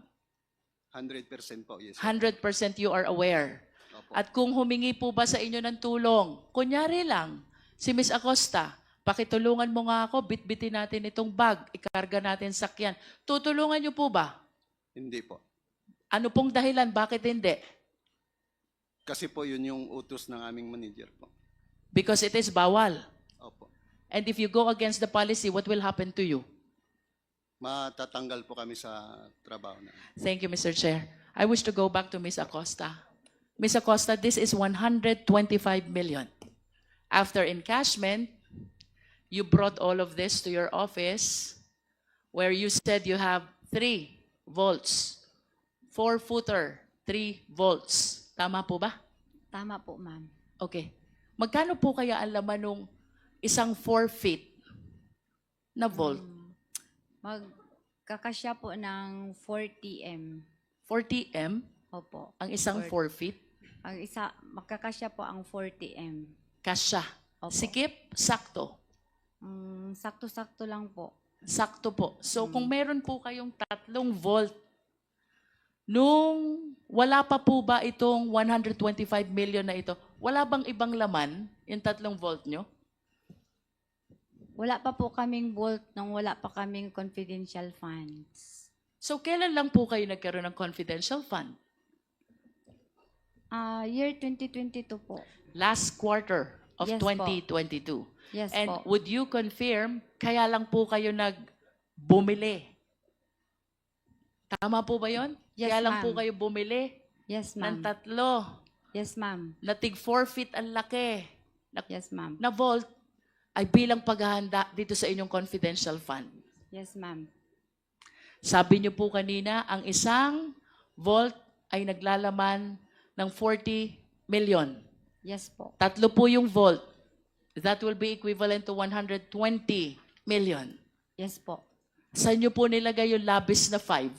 100% po, yes. 100% you are aware. Opo. At kung humingi po ba sa inyo ng tulong, kunyari lang, si Miss Acosta, pakitulungan mo nga ako, bitbitin natin itong bag, ikarga natin sakyan. Tutulungan niyo po ba? Hindi po. Ano pong dahilan? Bakit hindi? Kasi po yun yung utos ng aming manager po. Because it is bawal. Opo. And if you go against the policy, what will happen to you? Matatanggal po kami sa trabaho na. Thank you, Mr. Chair. I wish to go back to Ms. Acosta. Ms. Acosta, this is 125 million. After encashment, you brought all of this to your office where you said you have 3 volts, 4-footer, 3 volts. Tama po ba? Tama po, ma'am. Okay. Magkano po kaya ang laman nung isang 4 feet na volt? Magkakasya po ng 40 M. 40 M? Opo. Ang isang 4 feet? Ang isa, magkakasya po ang 40 M. Kasya. Opo. Sikip, sakto. Sakto-sakto lang po. Sakto po. So kung meron po kayong 3 volt, nung wala pa po ba itong 125 million na ito, wala bang ibang laman yung 3 volt nyo? Wala pa po kaming vault nung wala pa kaming confidential funds. So kailan lang po kayo nagkaroon ng confidential fund? Year 2022 po. Last quarter of Yes po. 2022. Yes And po. would you confirm, kaya lang po kayo nagbumili? Tama po ba yon? Yes, Kaya lang po ma'am. kayo bumili Yes, ng ma'am. 3 Yes, ma'am. na tig 4 feet ang laki Yes, ma'am. na vault ay bilang paghahanda dito sa inyong confidential fund. Yes, ma'am. Sabi niyo po kanina, ang isang vault ay naglalaman ng 40 million. Yes po. 3 po yung vault. That will be equivalent to 120 million. Yes po. Saan niyo po nilagay yung labis na 5?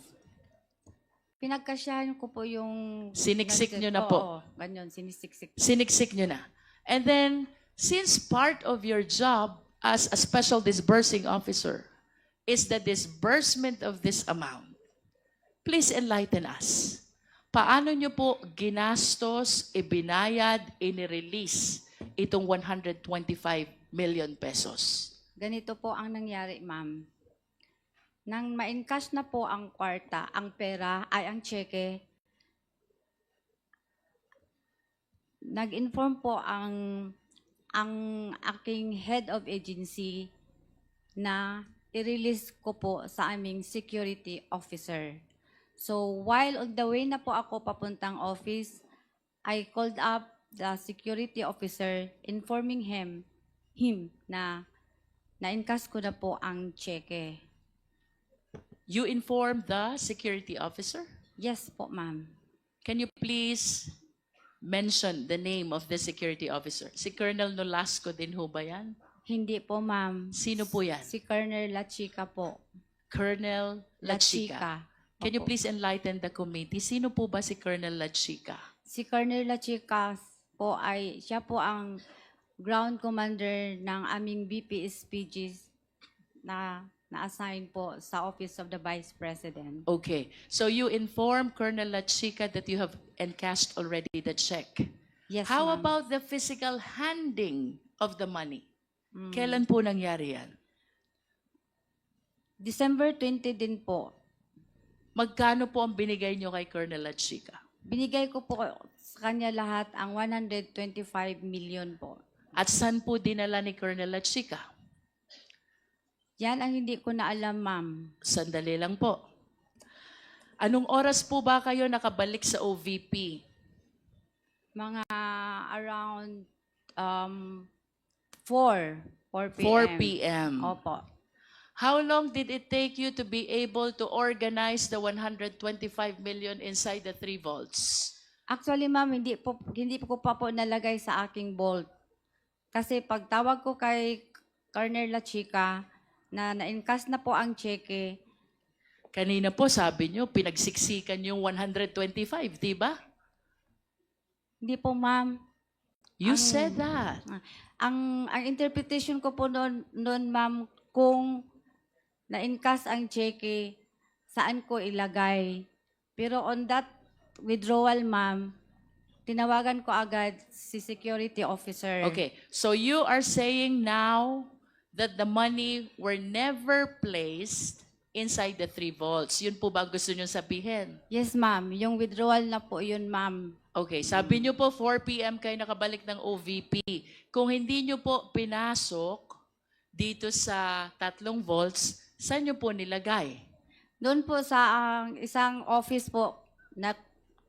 Pinagkasyahan ko po yung... Siniksik nyo na po. Oo, ganyan, sinisiksik. Siniksik niyo na. And then, since part of your job as a special disbursing officer is the disbursement of this amount, please enlighten us. Paano niyo po ginastos, ibinayad, inirelease itong 125 million pesos? Ganito po ang nangyari, ma'am. Nang ma-encash na po ang kwarta, ang pera ay ang cheque, nag-inform po ang aking head of agency na i-release ko po sa aming security officer. So while on the way na po ako papuntang office, I called up the security officer informing him na na-encash ko na po ang cheque. You informed the security officer? Yes po, ma'am. Can you please mention the name of the security officer? Si Colonel Nolasco din ho ba yan? Hindi po, ma'am. Sino po yan? Si Colonel La Chica po. Colonel La Lachica. Can you Opo. please enlighten the committee? Sino po ba si Colonel Lachica? Si Colonel La Chica po ay, siya po ang ground commander ng aming BPSPGs na na-assign po sa Office of the Vice President. Okay. So you inform Colonel Lachica that you have encashed already the check. Yes, How ma'am. about the physical handing of the money? Mm. Kailan po nangyari yan? December 20 din po. Magkano po ang binigay nyo kay Colonel Lachica? Binigay ko po sa kanya lahat ang 125 million po. At saan po dinala ni Colonel Lachica? Yan ang hindi ko na alam, ma'am. Sandali lang po. Anong oras po ba kayo nakabalik sa OVP? Mga around 4 p.m. 4 p.m. Opo. How long did it take you to be able to organize the 125 million inside the 3 vaults? Actually, ma'am, hindi ko pa po nalagay sa aking vault. Kasi pagtawag ko kay Colonel La Chica na na-encash na po ang cheque, Kanina po sabi nyo, pinagsiksikan yung 125, di ba? hindi po, ma'am. You said that. Ang interpretation ko po noon, ma'am, kung na-encash ang cheque, saan ko ilagay. Pero on that withdrawal, ma'am, tinawagan ko agad si security officer. Okay, so you are saying now that the money were never placed inside the 3 vaults. Yun po ba gusto nyo sabihin? Yes, ma'am. Yung withdrawal na po yun, ma'am. Okay, sabi nyo po 4 p.m. kayo nakabalik ng OVP. Kung hindi nyo po pinasok dito sa 3 vaults, saan nyo po nilagay? Doon po sa isang office po na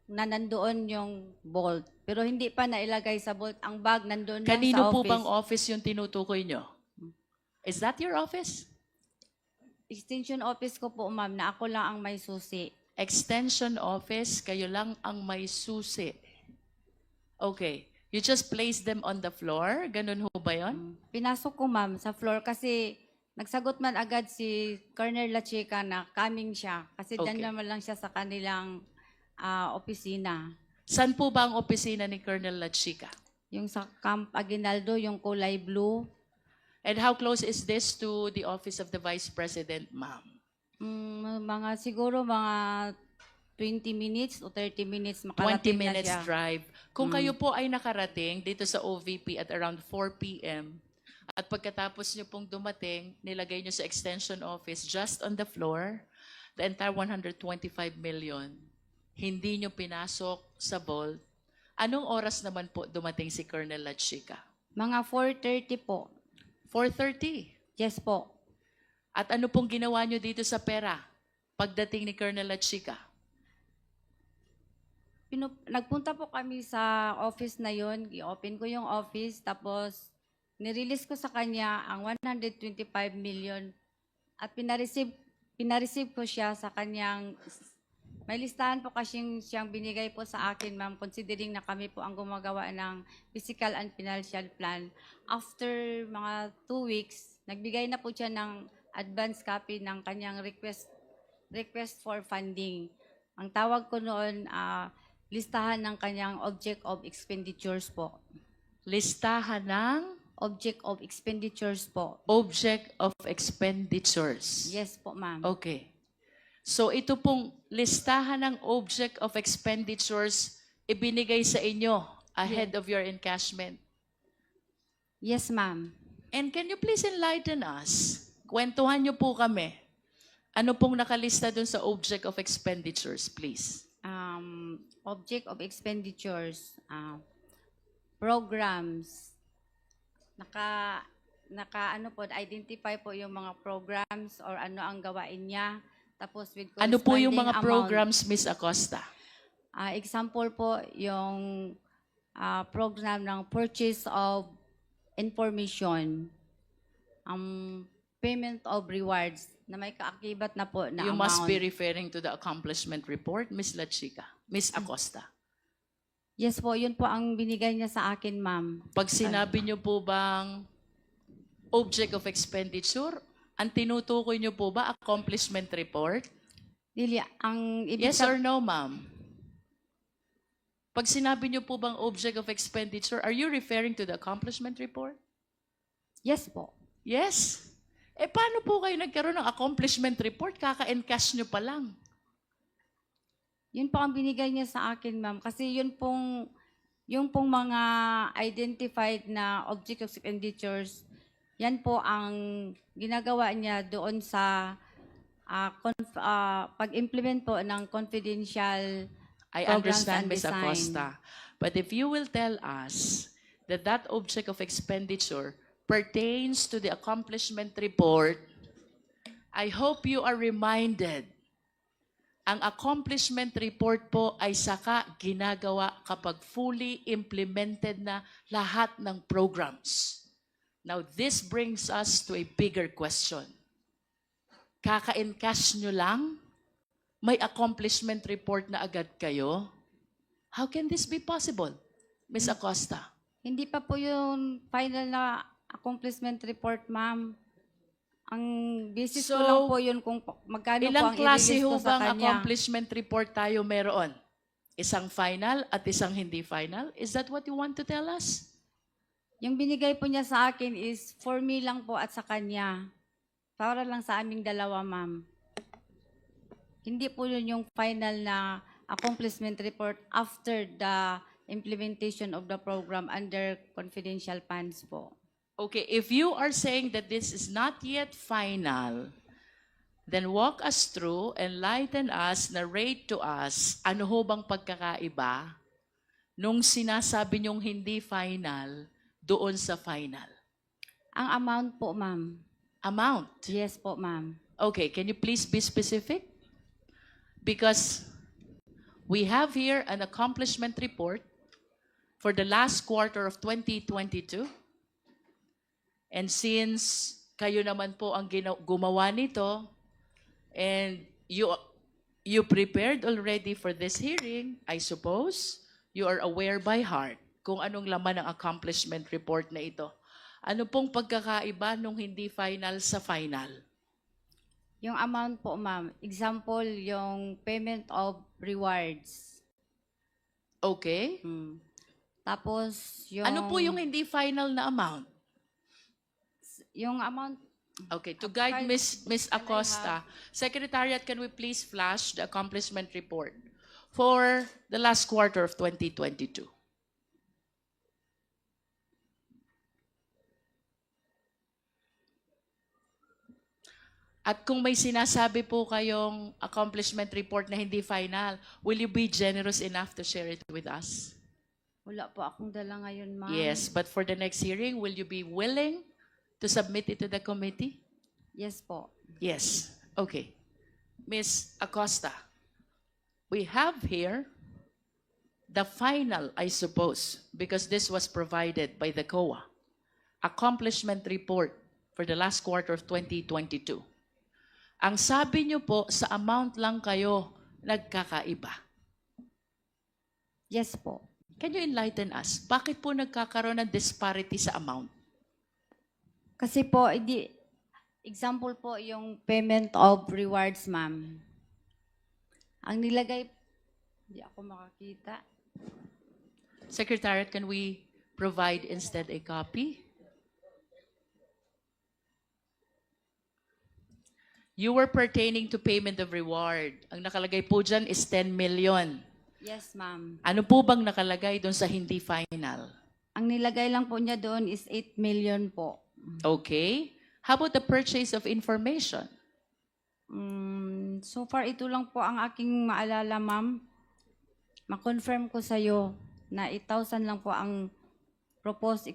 nandoon yung vault. Pero hindi pa nailagay sa vault. Ang bag nandoon lang Kanino sa po office. bang office yung tinutukoy nyo? Is that your office? Extension office ko po, ma'am, na ako lang ang may susi. Extension office, kayo lang ang may susi. Okay. You just place them on the floor? Ganun ho ba yun? Pinasok ko, ma'am, sa floor kasi nagsagot man agad si Colonel La Chica na coming siya. Kasi Okay. dyan naman lang siya sa kanilang opisina. Saan po ba ang opisina ni Colonel Lachica? Yung sa Camp Aguinaldo, yung kulay blue. And how close is this to the office of the Vice President, ma'am? Siguro mga 20 minutes o 30 minutes 20 makarating na minutes siya. drive. Kung kayo po ay nakarating dito sa OVP at around 4 p.m. at pagkatapos nyo pong dumating, nilagay nyo sa extension office just on the floor, the entire 125 million, hindi nyo pinasok sa vault, anong oras naman po dumating si Colonel Lachica? Mga 4:30 po. 4:30. Yes po. At ano pong ginawa nyo dito sa pera pagdating ni Colonel Lachica? Nagpunta po kami sa office na yon, i-open ko yung office, tapos nirelease ko sa kanya ang 125 million at pinareceive ko siya sa kanyang, may listahan po kasi siyang binigay po sa akin, ma'am, considering na kami po ang gumagawa ng physical and financial plan. After mga 2 weeks, nagbigay na po siya ng advance copy ng kanyang request for funding. Ang tawag ko noon, listahan ng kanyang object of expenditures po. Listahan ng Object of expenditures po. object of expenditures. Yes po, ma'am. Okay. So ito pong listahan ng object of expenditures ibinigay sa inyo ahead of your encashment. Yes, ma'am. And can you please enlighten us? Kwentuhan niyo po kami. Ano pong nakalista dun sa object of expenditures, please? Object of expenditures, programs, ano po, identify po yung mga programs or ano ang gawain niya. Tapos with Ano po yung corresponding mga amount. programs, Miss Acosta? Example po, yung program ng purchase of information, payment of rewards, na may kaakibat na po na You amount. must be referring to the accomplishment report, Miss Lachica, Miss Acosta. Yes po, yun po ang binigay niya sa akin, ma'am. Pag sinabi niyo po bang object of expenditure, ang tinutukoy niyo po ba accomplishment report? Lili, ang ibig Yes or no, ma'am? Pag sinabi niyo po bang object of expenditure, are you referring to the accomplishment report? Yes po. Yes. Paano po kayo nagkaroon ng accomplishment report? Kaka-encash niyo pa lang. Yun po ang binigay niya sa akin, ma'am. Kasi yung pong mga identified na object of expenditures, yan po ang ginagawa niya doon sa pag-implement po ng confidential I programs understand, and Ms. design. Acosta. But if you will tell us that that object of expenditure pertains to the accomplishment report, I hope you are reminded ang accomplishment report po ay saka ginagawa kapag fully implemented na lahat ng programs. Now, this brings us to a bigger question. Kaka-encash nyo lang? May accomplishment report na agad kayo? How can this be possible, Ms. Acosta? Hindi pa po yung final na accomplishment report, ma'am. Ang basis ko So, lang po yun kung magkano po Ilang ang klase i-release ho ko sa bang kanya. accomplishment report tayo meron? Isang final at isang hindi final? Is that what you want to tell us? Yung binigay po niya sa akin is for me lang po at sa kanya. Para lang sa aming dalawa, ma'am. Hindi po yun yung final na accomplishment report after the implementation of the program under confidential funds po. Okay, if you are saying that this is not yet final, then walk us through, enlighten us, narrate to us, ano ho bang pagkakaiba nung sinasabi niyong hindi final doon sa final? Ang amount po, ma'am. Amount? Yes po, ma'am. Okay, can you please be specific? Because we have here an accomplishment report for the last quarter of 2022. And since kayo naman po ang gumawa nito, and you prepared already for this hearing, I suppose, you are aware by heart kung anong laman ng accomplishment report na ito. Ano pong pagkakaiba nung hindi final sa final? Yung amount po, ma'am. Example, yung payment of rewards. Okay. Tapos, yung... Ano po yung hindi final na amount? Yung amount... Okay, to guide Miss Acosta, Secretariat, can we please flash the accomplishment report for the last quarter of 2022? At kung may sinasabi po kayong accomplishment report na hindi final, will you be generous enough to share it with us? Wala po akong dala ngayon, ma'am. Yes, but for the next hearing, will you be willing to submit it to the committee? Yes po. Yes. Okay. Ms. Acosta, we have here the final, I suppose, because this was provided by the COA, accomplishment report for the last quarter of 2022. Ang sabi niyo po, sa amount lang kayo nagkakaiba. Yes po. Can you enlighten us? Bakit po nagkakaroon ng disparity sa amount? Kasi po, example po yung payment of rewards, ma'am. Ang nilagay, hindi ako makakita. Secretariat, can we provide instead a copy? You were pertaining to payment of reward. Ang nakalagay po dyan is 10 million. Yes, ma'am. Ano po bang nakalagay doon sa hindi final? Ang nilagay lang po niya doon is 8 million po. Okay. How about the purchase of information? So far, ito lang po ang aking maalala, ma'am. Ma-confirm ko sa'yo na 8,000 lang po ang proposed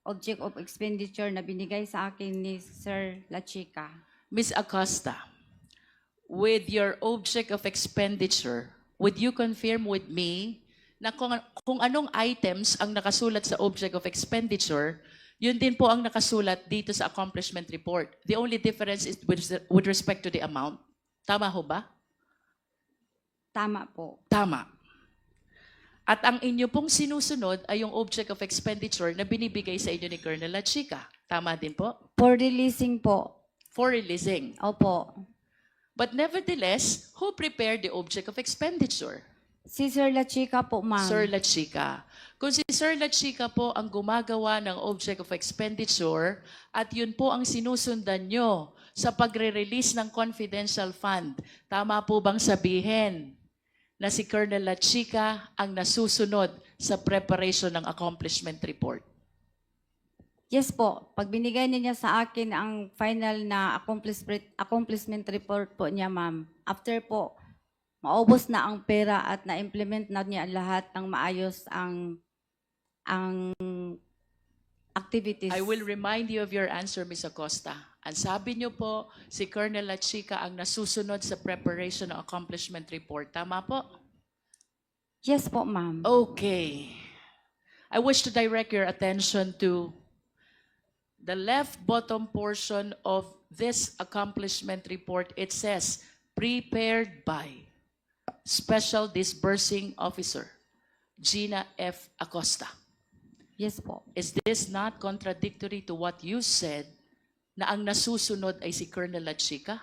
object of expenditure na binigay sa akin ni Sir La Chica. Ms. Acosta, with your object of expenditure, would you confirm with me na kung anong items ang nakasulat sa object of expenditure, yun din po ang nakasulat dito sa accomplishment report. The only difference is with respect to the amount. Tama ho ba? Tama po. Tama. At ang inyo pong sinusunod ay yung object of expenditure na binibigay sa inyo ni Colonel La Chica. Tama din po? For releasing po. For releasing. Opo. But nevertheless, who prepared the object of expenditure? Si Sir La Chica po, ma'am. Sir La Chica. Kung si Sir La Chica po ang gumagawa ng object of expenditure at yun po ang sinusundan nyo sa pagre-release ng confidential fund, tama po bang sabihin na si Colonel La Chica ang nasusunod sa preparation ng accomplishment report? Yes po. Pag binigay niya sa akin ang final na accomplishment report po niya, ma'am, after po, maubos na ang pera at na-implement na niya lahat ng maayos ang activities. I will remind you of your answer, Ms. Acosta. Ang sabi niyo po, si Colonel La Chica ang nasusunod sa preparation ng accomplishment report. Tama po? Yes po, ma'am. Okay. I wish to direct your attention to the left bottom portion of this accomplishment report. It says, prepared by Special Disbursing Officer, Gina F. Acosta. Yes po. Is this not contradictory to what you said na ang nasusunod ay si Colonel La Chica?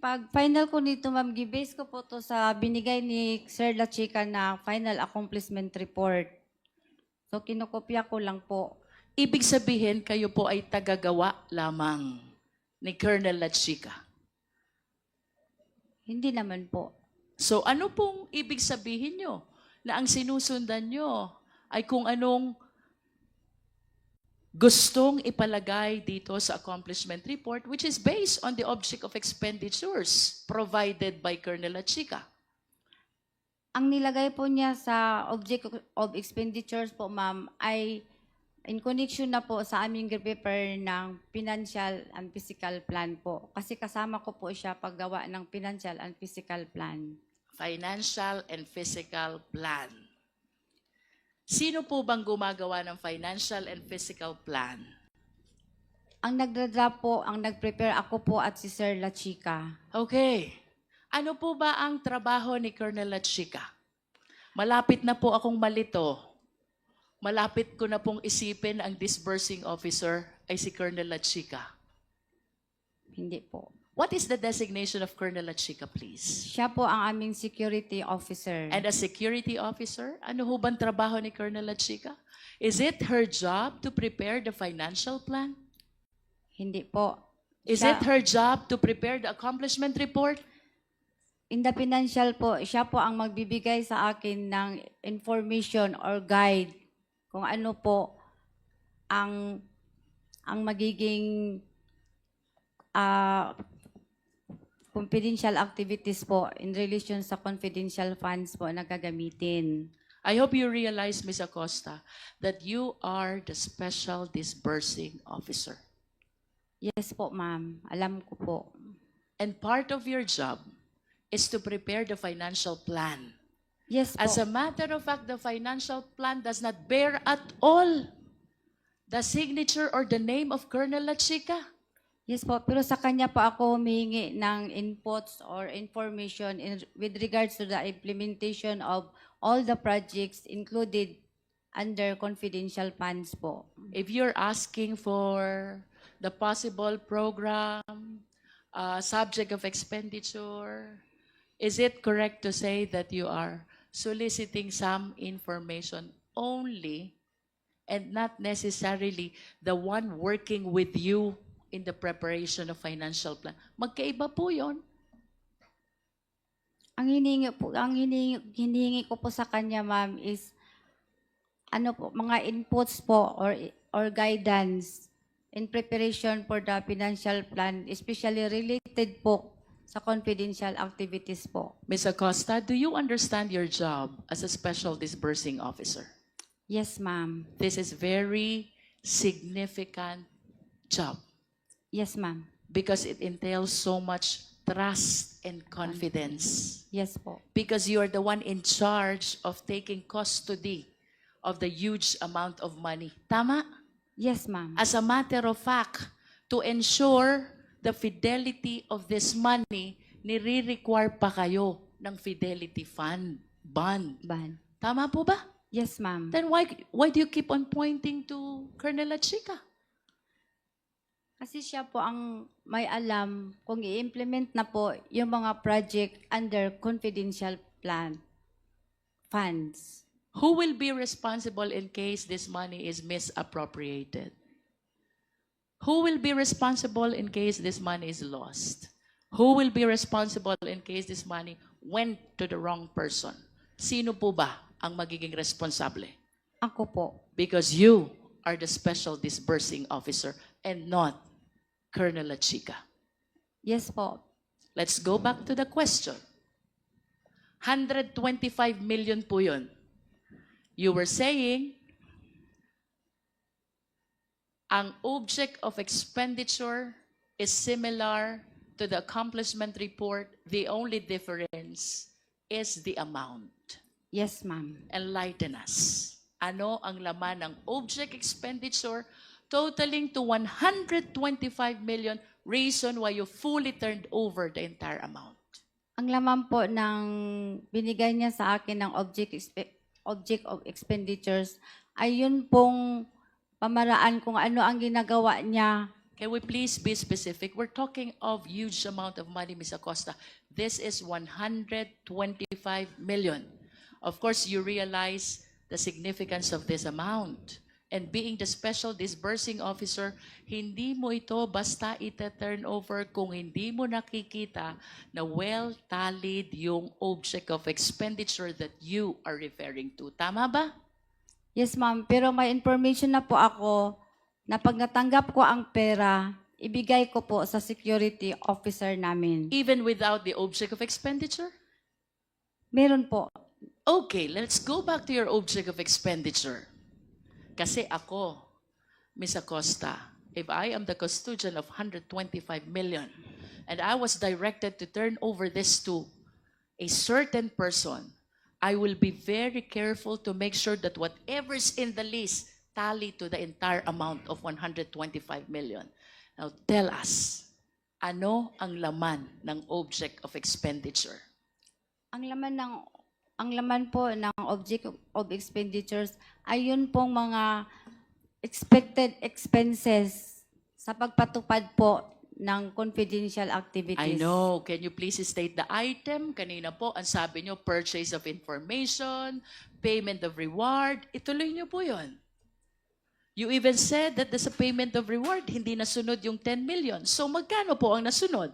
Pag final ko nito, ma'am, gibase ko po to sa binigay ni Sir La Chica na final accomplishment report. So, kinokopya ko lang po. Ibig sabihin, kayo po ay tagagawa lamang ni Colonel La Chica. Hindi naman po. So ano pong ibig sabihin nyo? Na ang sinusundan nyo ay kung anong gustong ipalagay dito sa accomplishment report, which is based on the object of expenditures provided by Colonel La Chica. Ang nilagay po niya sa object of expenditures po, ma'am, ay in connection na po sa aming prepare ng financial and physical plan po. Kasi kasama ko po siya paggawa ng financial and physical plan. Financial and physical plan. Sino po bang gumagawa ng financial and physical plan? Ang nagdradraft po, ang nag-prepare ako po at si Sir La Chica. Okay. Ano po ba ang trabaho ni Colonel La Chica? Malapit na po akong malito. Malapit ko na pong isipin ang disbursing officer ay si Colonel La Chica. Hindi po. What is the designation of Colonel La Chica, please? Siya po ang aming security officer. And a security officer? Ano ho bang trabaho ni Colonel La Chica? Is it her job to prepare the financial plan? Hindi po. Is it her job to prepare the accomplishment report? In the financial po, siya po ang magbibigay sa akin ng information or guide kung ano po ang ang magiging confidential activities po in relation sa confidential funds po na gagamitin. I hope you realize, Ms. Acosta, that you are the special disbursing officer. Yes po, ma'am. Alam ko po. And part of your job is to prepare the financial plan. Yes po. As a matter of fact, the financial plan does not bear at all the signature or the name of Colonel La Chica. Yes po, pero sa kanya po ako humihingi ng inputs or information with regards to the implementation of all the projects included under confidential funds po. If you're asking for the possible program, subject of expenditure, is it correct to say that you are soliciting some information only and not necessarily the one working with you in the preparation of financial plan? Magkaiba po yon. Ang hinihingi ko po sa kanya, ma'am, is ano po, mga inputs po or guidance in preparation for the financial plan, especially related po sa confidential activities po. Ms. Acosta, do you understand your job as a special disbursing officer? Yes, ma'am. This is very significant job Yes, ma'am. because it entails so much trust and confidence. Yes po. Because you are the one in charge of taking custody of the huge amount of money. Tama? Yes, ma'am. As a matter of fact, to ensure the fidelity of this money, nire-require pa kayo ng fidelity fund, bond. Ban. Tama po ba? Yes, ma'am. Then why do you keep on pointing to Colonel La Chica? Kasi siya po ang may alam kung i-implement na po yung mga project under confidential plan funds. Who will be responsible in case this money is misappropriated? Who will be responsible in case this money is lost? Who will be responsible in case this money went to the wrong person? Sino po ba ang magiging responsable? Ako po. Because you are the special disbursing officer and not Colonel La Chica. Yes po. Let's go back to the question. 125 million po yun. You were saying, ang object of expenditure is similar to the accomplishment report. The only difference is the amount. Yes, ma'am. Enlighten us. Ano ang laman ng object expenditure totaling to 125 million, reason why you fully turned over the entire amount? Ang laman po ng binigay niya sa akin ng object of expenditures ay yun pong pamaraan kung ano ang ginagawa niya. Can we please be specific? We're talking of huge amount of money, Ms. Acosta. This is 125 million. Of course, you realize the significance of this amount. And being the special disbursing officer, hindi mo ito basta ita-turn over kung hindi mo nakikita na well-tallied yung object of expenditure that you are referring to. Tama ba? Yes, ma'am. Pero may information na po ako na pag natanggap ko ang pera, ibigay ko po sa security officer namin. Even without the object of expenditure? Meron po. Okay, let's go back to your object of expenditure. Kasi ako, Ms. Acosta, if I am the custodian of 125 million and I was directed to turn over this to a certain person, I will be very careful to make sure that whatever's in the list tally to the entire amount of 125 million. Now tell us, ano ang laman ng object of expenditure? Ang laman po ng object of expenditures ay yun pong mga expected expenses sa pagpatupad po ng confidential activities. I know. Can you please state the item? Kanina po, ang sabi nyo, purchase of information, payment of reward. Ituloy nyo po yun. You even said that sa payment of reward, hindi nasunod yung 10 million. So magkano po ang nasunod?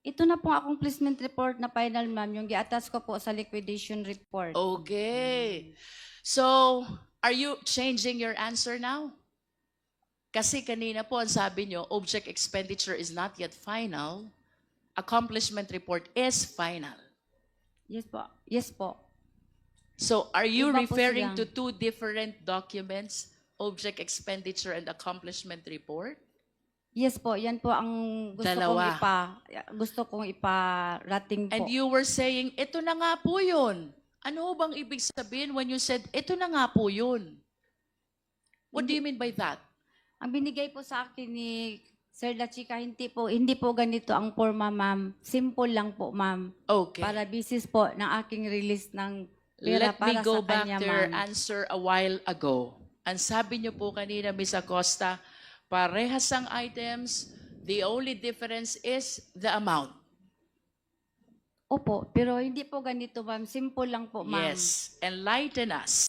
Ito na pong accomplishment report na final, ma'am, yung gi-attach ko po sa liquidation report. Okay. So, are you changing your answer now? Kasi kanina po ang sabi nyo, object expenditure is not yet final. Accomplishment report is final. Yes po. Yes po. So are you Iba po referring sila. to two different documents, object expenditure and accomplishment report? Yes po, yan po ang Dalawa. gusto kong iparating po. And you were saying, ito na nga po yun. Ano bang ibig sabihin when you said, ito na nga po yun? What do you mean by that? Ang binigay po sa akin ni Sir La Chica, hindi po ganito ang forma, ma'am. Simple lang po, ma'am. Okay. Para basis po ng aking release ng pera Let me para go sa back kanya, to your ma'am. answer a while ago. Ang sabi niyo po kanina, Ms. Acosta, parehas ang items, the only difference is the amount. Opo, pero hindi po ganito, ma'am. Simple lang po, ma'am. Yes. Enlighten us.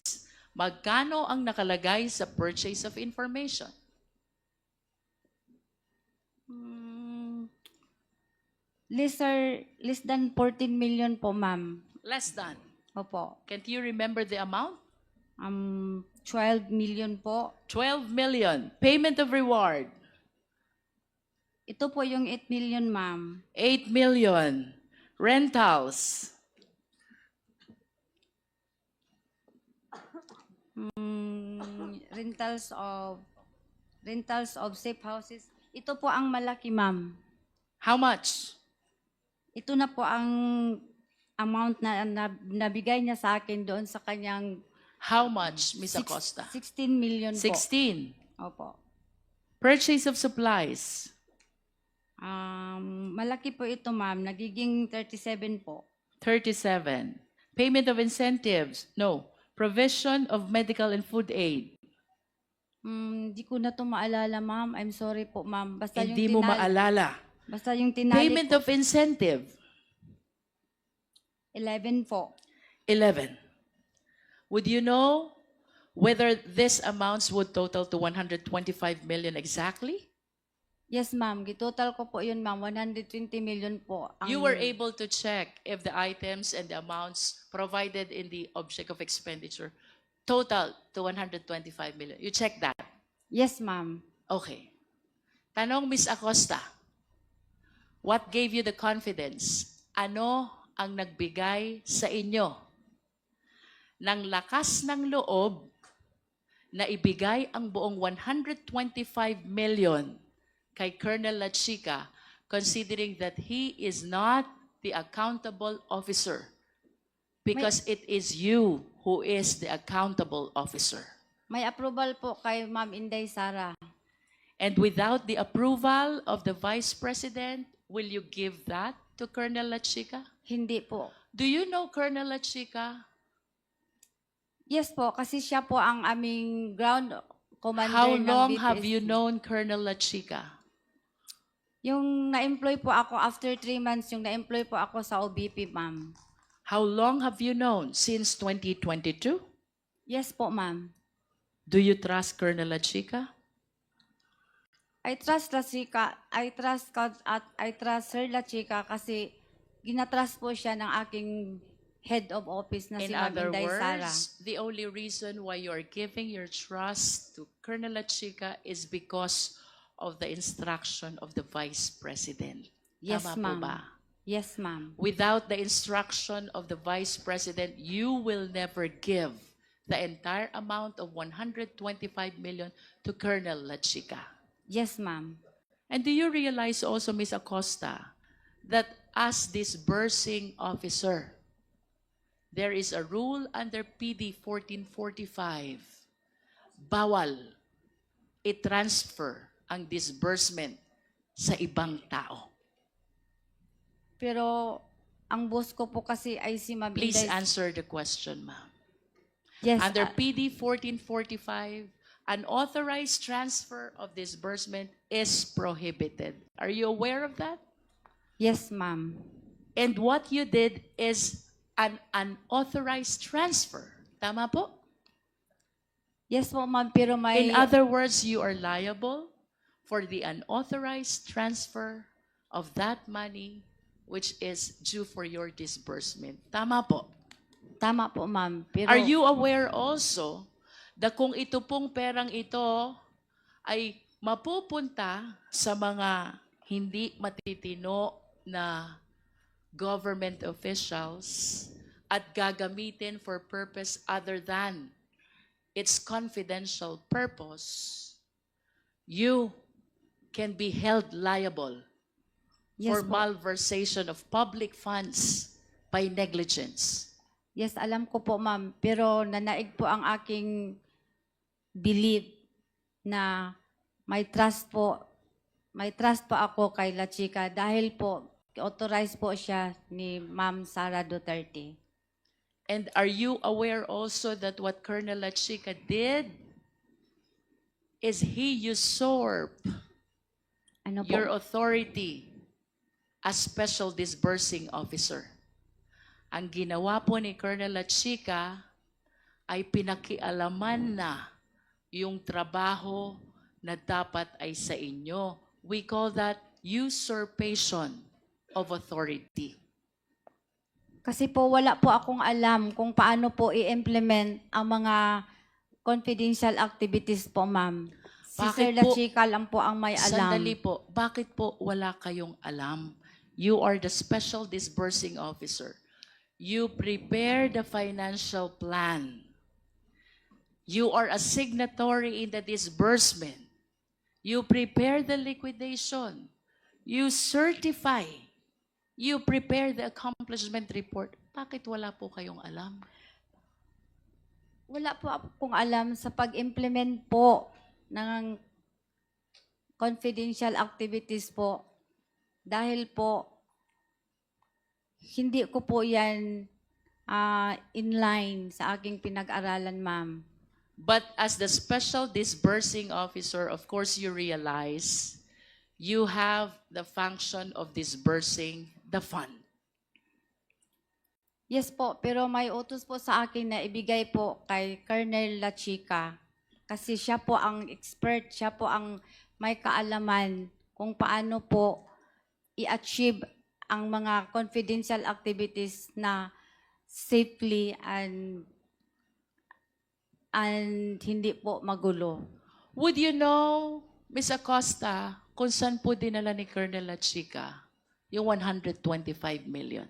Magkano ang nakalagay sa purchase of information? Less than 14 million po, ma'am. Less than. Opo. Can't you remember the amount? 12 million po. 12 million. Payment of reward. Ito po yung 8 million, ma'am. 8 million. Rentals. Rentals of safe houses. Ito po ang malaki, ma'am. How much? Ito na po ang amount na nabigay niya sa akin doon sa kanyang How much, Ms. Acosta? 16 million po. 16. Opo. Purchase of supplies. Malaki po ito, ma'am. Nagiging 37 po. 37. Payment of incentives. No. Provision of medical and food aid. Di ko na to maalala, ma'am. I'm sorry po, ma'am. Basta Hindi mo maalala. Basta yung tinali Payment po. of incentive. 11 po. 11. Would you know whether this amounts would total to 125 million exactly? Yes, ma'am. Gitotal ko po yun, ma'am. 120 million po. You were able to check if the items and the amounts provided in the object of expenditure total to 125 million. You checked that? Yes, ma'am. Okay. Tanong, Ms. Acosta, what gave you the confidence? Ano ang nagbigay sa inyo ng lakas ng loob na ibigay ang buong 125 million kay Colonel La Chica, considering that he is not the accountable officer because it is you who is the accountable officer. May approval po kay Ma'am Inday Sara. And without the approval of the Vice President, will you give that to Colonel La Chica? Hindi po. Do you know Colonel La Chica? Yes po, kasi siya po ang aming ground commander How ng long BPSC. have you known Colonel La Chica? Yung na-employ po ako after 3 months, yung na-employ po ako sa OBP, ma'am. How long have you known? Since 2022? Yes po, ma'am. Do you trust Colonel La Chica? I trust La Chica. I trust Sir La Chica kasi ginatrust po siya ng aking head of office na si In Ma'am other Inday Sara. words, the only reason why you're giving your trust to Colonel La Chica is because of the instruction of the Vice President. Yes, Tama po ma'am. ba? Yes, ma'am. Without the instruction of the Vice President, you will never give the entire amount of 125 million to Colonel La Chica. Yes, ma'am. And do you realize also, Ms. Acosta, that as disbursing officer, there is a rule under PD 1445. Bawal i-transfer ang disbursement sa ibang tao. Pero ang boss ko po kasi ay si Ma'am Please Inday. answer the question, ma'am. Yes, Under PD 1445, unauthorized transfer of disbursement is prohibited. Are you aware of that? yes, ma'am. And what you did is an unauthorized transfer. Tama po? Yes po, ma'am, pero may... In other words, you are liable for the unauthorized transfer of that money which is due for your disbursement. Tama po? Tama po, ma'am. Pero, Are you aware also na kung ito pong perang ito ay mapupunta sa mga hindi matitino na government officials at gagamitin for purpose other than its confidential purpose, you can be held liable for Yes po. malversation of public funds by negligence. Yes, alam ko po, ma'am. Pero nanaig po ang aking belief na may trust po ako kay La Chica dahil po authorized po siya ni Ma'am Sara Duterte. And are you aware also that what Colonel La Chica did is he usurped Ano po? your authority as special disbursing officer? Ang ginawa po ni Colonel La Chica ay pinakialaman na yung trabaho na dapat ay sa inyo. We call that usurpation of authority. Kasi po wala po akong alam kung paano po i-implement ang mga confidential activities po, ma'am. Si Bakit Sir La po- Chica lang po ang may alam. Sandali po, bakit po wala kayong alam? You are the special disbursing officer. You prepare the financial plan. You are a signatory in the disbursement. You prepare the liquidation. You certify. You prepare the accomplishment report. Bakit wala po kayong alam? Wala po akong alam sa pag-implement po ng confidential activities po. Dahil po, hindi ko po yan inline sa aking pinag-aralan, ma'am. But as the special disbursing officer, of course you realize you have the function of disbursing the fund. Yes po, pero may utos po sa akin na ibigay po kay Colonel La Chica. Kasi siya po ang expert, siya po ang may kaalaman kung paano po i-achieve ang mga confidential activities na safely and hindi po magulo. Would you know, Ms. Acosta, kung saan po dinala ni Colonel La Chica yung 125 million?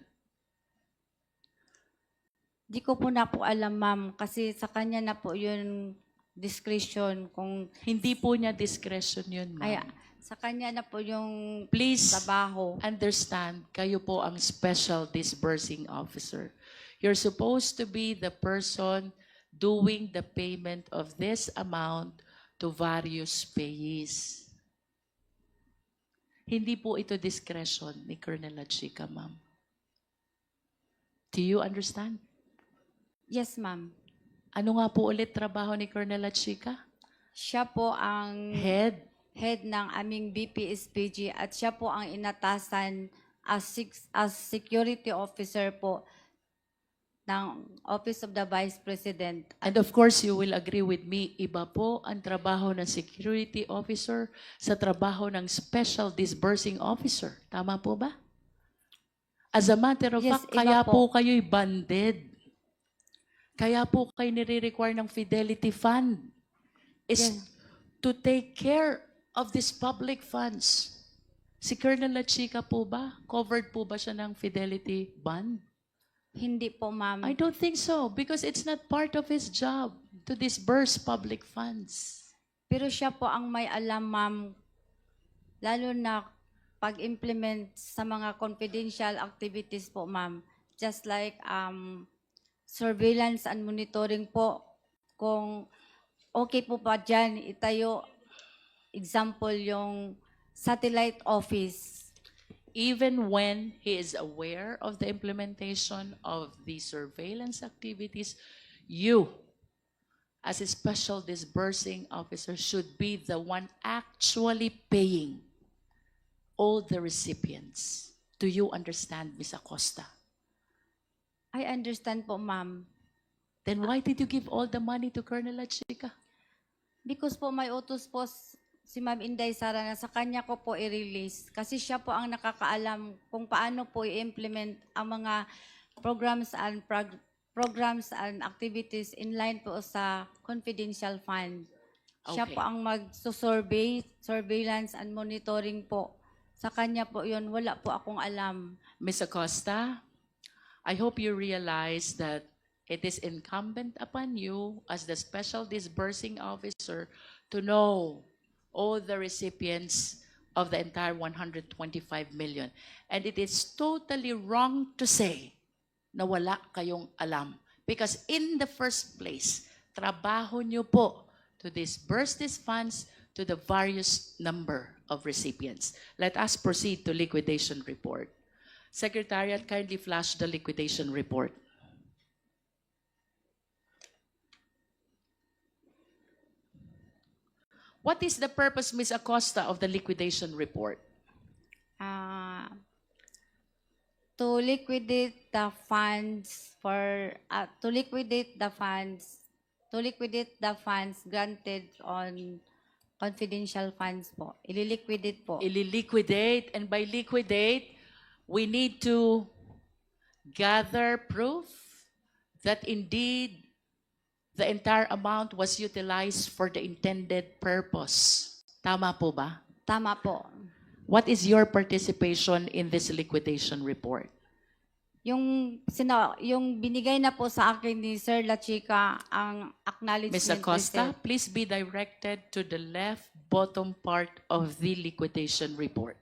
Di ko po na po alam, ma'am, kasi sa kanya na po yun discretion kung Hindi po niya discretion yun, ay, ma'am. sa kanya na po yung Please trabaho. understand, kayo po ang special disbursing officer. You're supposed to be the person doing the payment of this amount to various payees. Hindi po ito discretion ni Colonel La Chica, ma'am. Do you understand? Yes, ma'am. Ano nga po ulit trabaho ni Colonel La Chica? Siya po ang head ng aming BPSPG at siya po ang inatasan as security officer po ng Office of the Vice President. And of course, you will agree with me, iba po ang trabaho ng security officer sa trabaho ng special disbursing officer. Tama po ba? As a matter of Yes, fact, iba kaya po. po kayo'y banded. Kaya po kayo nire-require ng Fidelity Fund is Yes. to take care of these public funds. Si Colonel La Chica po ba? Covered po ba siya ng Fidelity Bond? Hindi po, ma'am. I don't think so because it's not part of his job to disburse public funds. Pero siya po ang may alam, ma'am, lalo na pag-implement sa mga confidential activities po, ma'am. Just like surveillance and monitoring po. Kung okay po ba dyan, itayo, example, yung satellite office. Even when he is aware of the implementation of the surveillance activities, you, as a special disbursing officer, should be the one actually paying all the recipients. Do you understand, Ms. Acosta? I understand po, ma'am. Then why did you give all the money to Colonel La Chica? Because po may utos po si Ma'am Inday Sara na sa kanya ko po i-release. Kasi siya po ang nakakaalam kung paano po i-implement ang mga programs and activities in line po sa confidential fund. Siya Okay. po ang mag-survey, surveillance and monitoring po. Sa kanya po yun, wala po akong alam. Ms. Acosta, I hope you realize that it is incumbent upon you as the special disbursing officer to know all the recipients of the entire 125 million. And it is totally wrong to say na wala kayong alam. Because in the first place, trabaho nyo po to disburse these funds to the various number of recipients. Let us proceed to liquidation report. Secretariat, kindly flash the liquidation report. What is the purpose, Ms. Acosta, of the liquidation report? To liquidate the funds granted on confidential funds po. Ililiquidate po. Ililiquidate, and by liquidate, we need to gather proof that indeed the entire amount was utilized for the intended purpose. Tama po ba? Tama po. What is your participation in this liquidation report? Yung binigay na po sa akin ni Sir La Chica ang acknowledgement Ms. Acosta, receipt. please be directed to the left bottom part of the liquidation report.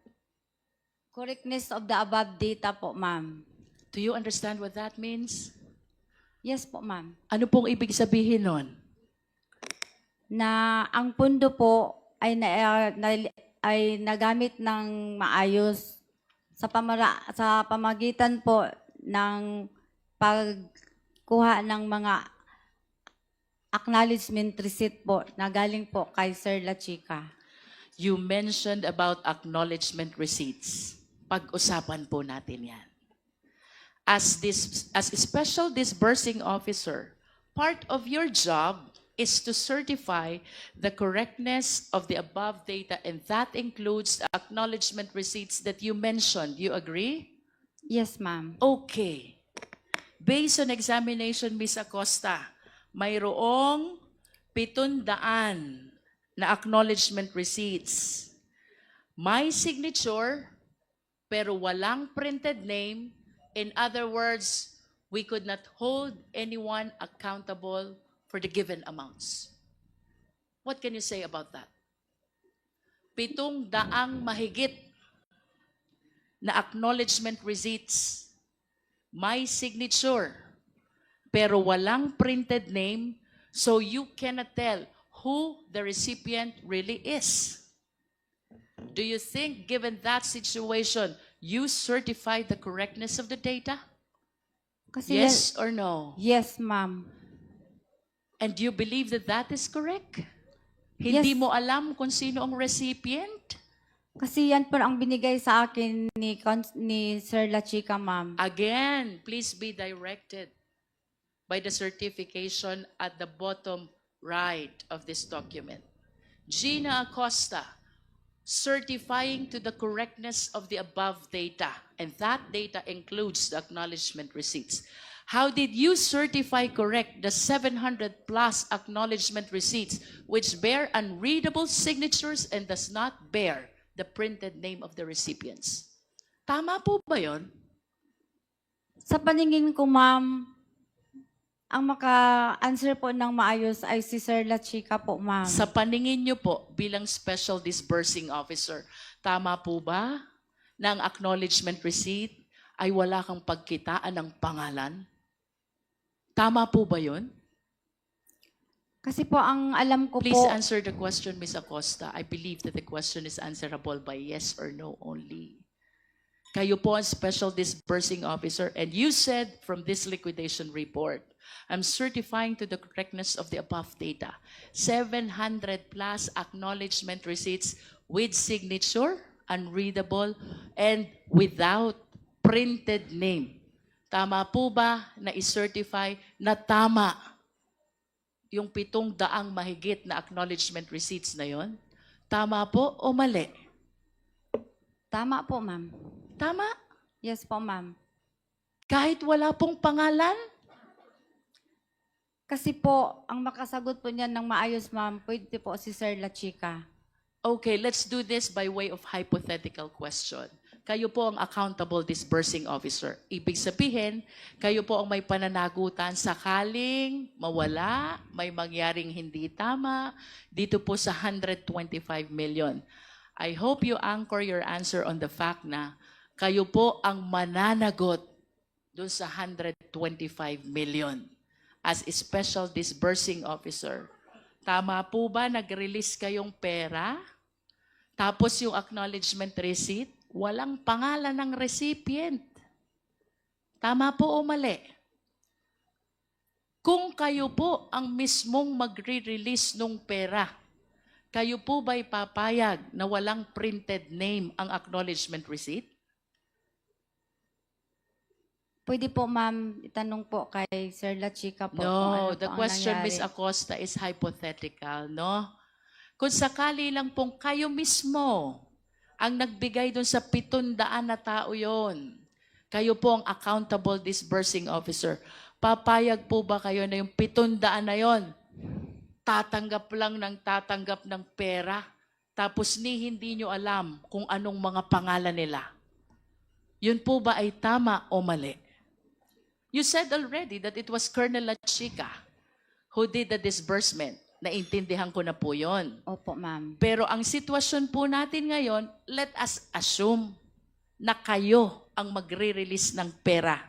Correctness of the above data po, ma'am. Do you understand what that means? Yes po, ma'am. Ano pong ibig sabihin nun? Na ang pundo po ay nagamit ng maayos sa pamagitan po ng pagkuha ng mga acknowledgement receipt po na galing po kay Sir La Chica. You mentioned about acknowledgement receipts. Pag-usapan po natin yan. As a special disbursing officer, part of your job is to certify the correctness of the above data, and that includes the acknowledgement receipts that you mentioned. You agree? Yes, ma'am. Okay. Based on examination, Ms. Acosta, mayroong 700 na acknowledgement receipts. May signature, pero walang printed name. In other words, we could not hold anyone accountable for the given amounts. What can you say about that? 700 mahigit na acknowledgement receipts, may signature, pero walang printed name, so you cannot tell who the recipient really is. Do you think, given that situation, you certified the correctness of the data? Kasi Yes or no? Yes, ma'am. And do you believe that that is correct? Hindi Yes. mo alam kung sino ang recipient? Kasi yan po ang binigay sa akin ni Sir La Chica, ma'am. Again, please be directed by the certification at the bottom right of this document. Gina Acosta, certifying to the correctness of the above data, and that data includes the acknowledgement receipts. How did you certify correct the 700 plus acknowledgement receipts which bear unreadable signatures and does not bear the printed name of the recipients? Tama po ba yun? Sa paningin ko, ma'am, ang maka-answer po ng maayos ay si Sir La Chica po, ma'am. Sa paningin niyo po bilang Special Disbursing Officer, tama po ba na ang acknowledgement receipt ay wala kang pagkitaan ng pangalan? Tama po ba yun? Kasi po ang alam ko Please po, answer the question, Ms. Acosta. I believe that the question is answerable by yes or no only. Kayo po ang Special Disbursing Officer, and you said from this liquidation report, I'm certifying to the correctness of the above data. 700 plus acknowledgement receipts with signature, unreadable, and without printed name. Tama po ba na i-certify na tama yung 700 mahigit na acknowledgement receipts na yon? Tama po o mali? tama po, ma'am. Tama? Yes po, ma'am. Kahit wala pong pangalan? Kasi po, ang makasagot po niyan ng maayos, ma'am, pwede po si Sir La Chica. Okay, let's do this by way of hypothetical question. Kayo po ang accountable disbursing officer. Ibig sabihin, kayo po ang may pananagutan sakaling mawala, may mangyaring hindi tama, dito po sa 125 million. I hope you anchor your answer on the fact na kayo po ang mananagot doon sa 125 million as a special disbursing officer. Tama po ba nag-release kayong pera? Tapos yung acknowledgement receipt, walang pangalan ng recipient. Tama po o mali? Kung kayo po ang mismong magre-release ng pera, kayo po ba'y papayag na walang printed name ang acknowledgement receipt? Pwede po, ma'am, itanong po kay Sir La Chica po. kung No, ano the po ang question, nangyari. Ms. Acosta, is hypothetical, no? Kung sakali lang pong kayo mismo ang nagbigay doon sa 700 na tao yon, kayo po ang accountable disbursing officer, papayag po ba kayo na yung 700 na yon, tatanggap ng pera, tapos hindi nyo alam kung anong mga pangalan nila? Yun po ba ay tama o mali? You said already that it was Colonel La Chica who did the disbursement. Naintindihan ko na po yun. Opo, ma'am. Pero ang sitwasyon po natin ngayon, let us assume na kayo ang magre-release ng pera.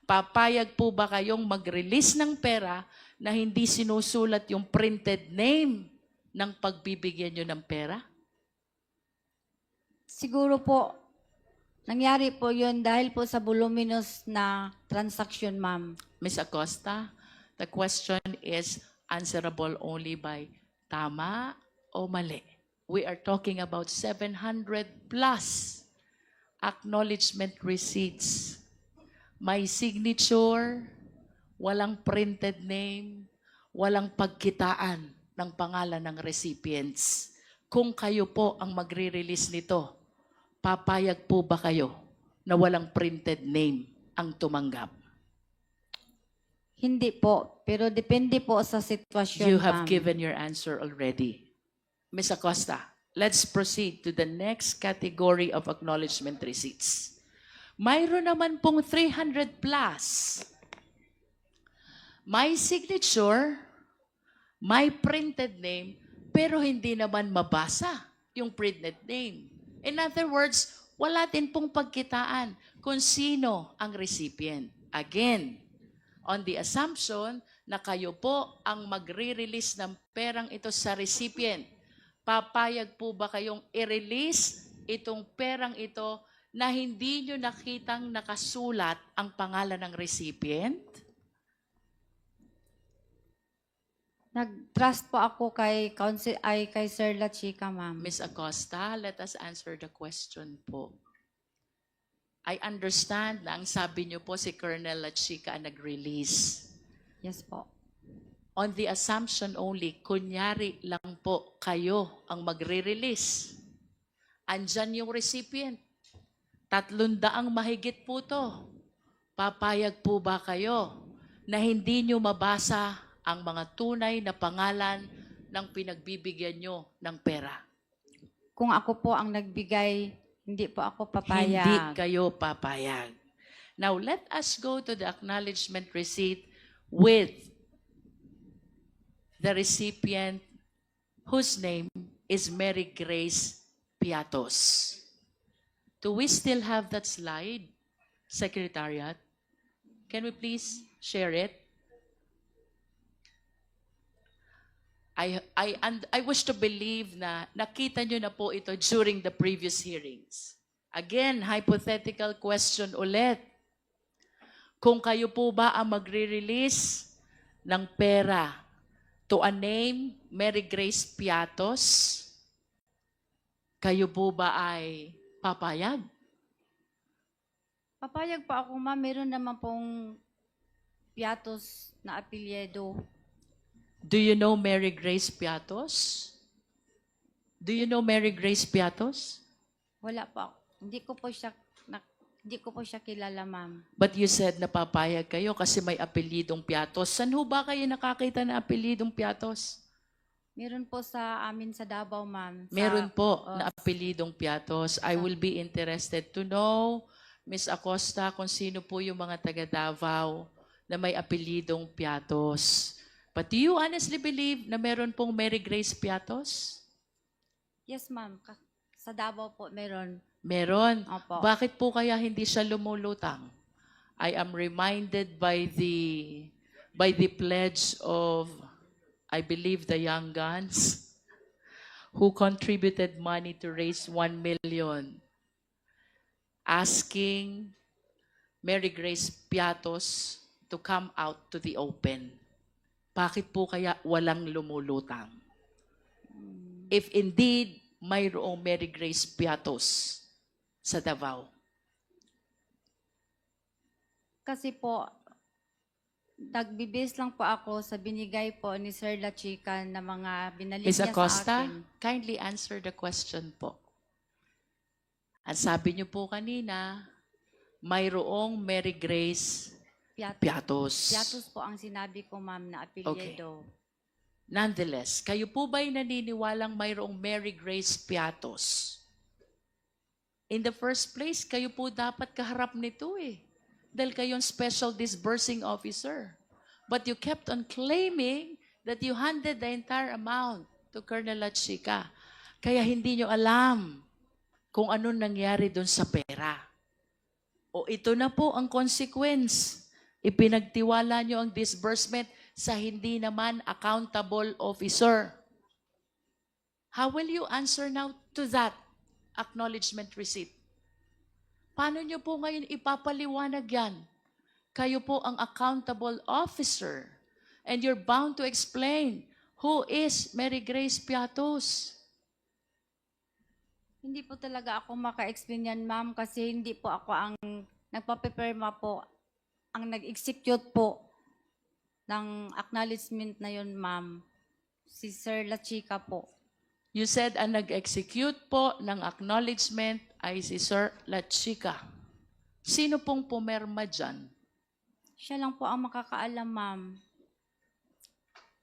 Papayag po ba kayong mag-release ng pera na hindi sinusulat yung printed name ng pagbibigyan nyo ng pera? Siguro po, nangyari po yun dahil po sa voluminous na transaction, ma'am. Ms. Acosta, the question is answerable only by tama o mali. We are talking about 700 plus acknowledgement receipts. May signature, walang printed name, walang pagkitaan ng pangalan ng recipients. Kung kayo po ang magre-release nito, papayag po ba kayo na walang printed name ang tumanggap? Hindi po, pero depende po sa sitwasyon, You have ma'am. given your answer already. Ms. Acosta, let's proceed to the next category of acknowledgement receipts. Mayroon naman pong 300 plus. May signature, may printed name, pero hindi naman mabasa yung printed name. In other words, wala din pong pagkitaan kung sino ang recipient. Again, on the assumption na kayo po ang magre-release ng perang ito sa recipient, papayag po ba kayong i-release itong perang ito na hindi nyo nakitang nakasulat ang pangalan ng recipient? Nag-trust po ako kay Sir La Chica, ma'am. Ms. Acosta, let us answer the question po. I understand na ang sabi niyo po si Colonel La Chica ang nag-release. Yes po. On the assumption only, kunyari lang po kayo ang magre-release. Andyan yung recipient. 300 mahigit po to. Papayag po ba kayo na hindi nyo mabasa ang mga tunay na pangalan ng pinagbibigyan nyo ng pera? Kung ako po ang nagbigay, hindi po ako papayag. Hindi kayo papayag. Now, let us go to the acknowledgement receipt with the recipient whose name is Mary Grace Piatos. Do we still have that slide, Secretariat? Can we please share it? I wish to believe na nakita nyo na po ito during the previous hearings. Again, hypothetical question ulit. Kung kayo po ba ang magre-release ng pera to a name, Mary Grace Piatos, kayo po ba ay papayag? Papayag pa ako, ma'am. Meron naman pong Piatos na apelyido. Do you know Mary Grace Piatos? Do you know Mary Grace Piatos? Wala pa. Hindi ko po siya Hindi ko po siya kilala, ma'am. But you said napapayag kayo kasi may apelidong Piatos. Saan ho ba kayo nakakita na apelidong Piatos? Meron po sa amin sa Davao, ma'am. Meron po na apelidong Piatos. I will be interested to know, Ms. Acosta, kung sino po yung mga taga Davao na may apelidong Piatos. But do you honestly believe na meron pong Mary Grace Piatos? Yes, ma'am. Sa Davao po meron. Meron. Opo. Bakit po kaya hindi siya lumulutang? I am reminded by the pledge of, I believe, the Young Guns, who contributed money to raise 1 million, asking Mary Grace Piatos to come out to the open. Bakit po kaya walang lumulutang? If indeed mayroong Mary Grace Piatos sa Davao. Kasi po, nagbibis lang po ako sa binigay po ni Sir La Chica na mga binalik Ms. niya Acosta, sa akin. kindly answer the question po. Ang sabi niyo po kanina, mayroong Mary Grace Piatos. Piatos po ang sinabi ko, ma'am, na apelyido. Nonetheless, kayo po ba'y naniniwalang mayroong Mary Grace Piatos? In the first place, kayo po dapat kaharap nito eh. Dahil kayong special disbursing officer. But you kept on claiming that you handed the entire amount to Colonel La Chica. Kaya hindi nyo alam kung ano nangyari doon sa pera. O ito na po ang consequence. Ipinagtiwala nyo ang disbursement sa hindi naman accountable officer. How will you answer now to that acknowledgement receipt? Paano nyo po ngayon ipapaliwanag yan? Kayo po ang accountable officer and you're bound to explain who is Mary Grace Piatos. Hindi po talaga ako maka-explain yan, ma'am, kasi hindi po ako ang nagpapipirma po, ang nag-execute po ng acknowledgement na yun, ma'am. Si Sir La Chica po. You said ang nag-execute po ng acknowledgement ay si Sir La Chica. Sino pong pumerma dyan? Siya lang po ang makakaalam, ma'am.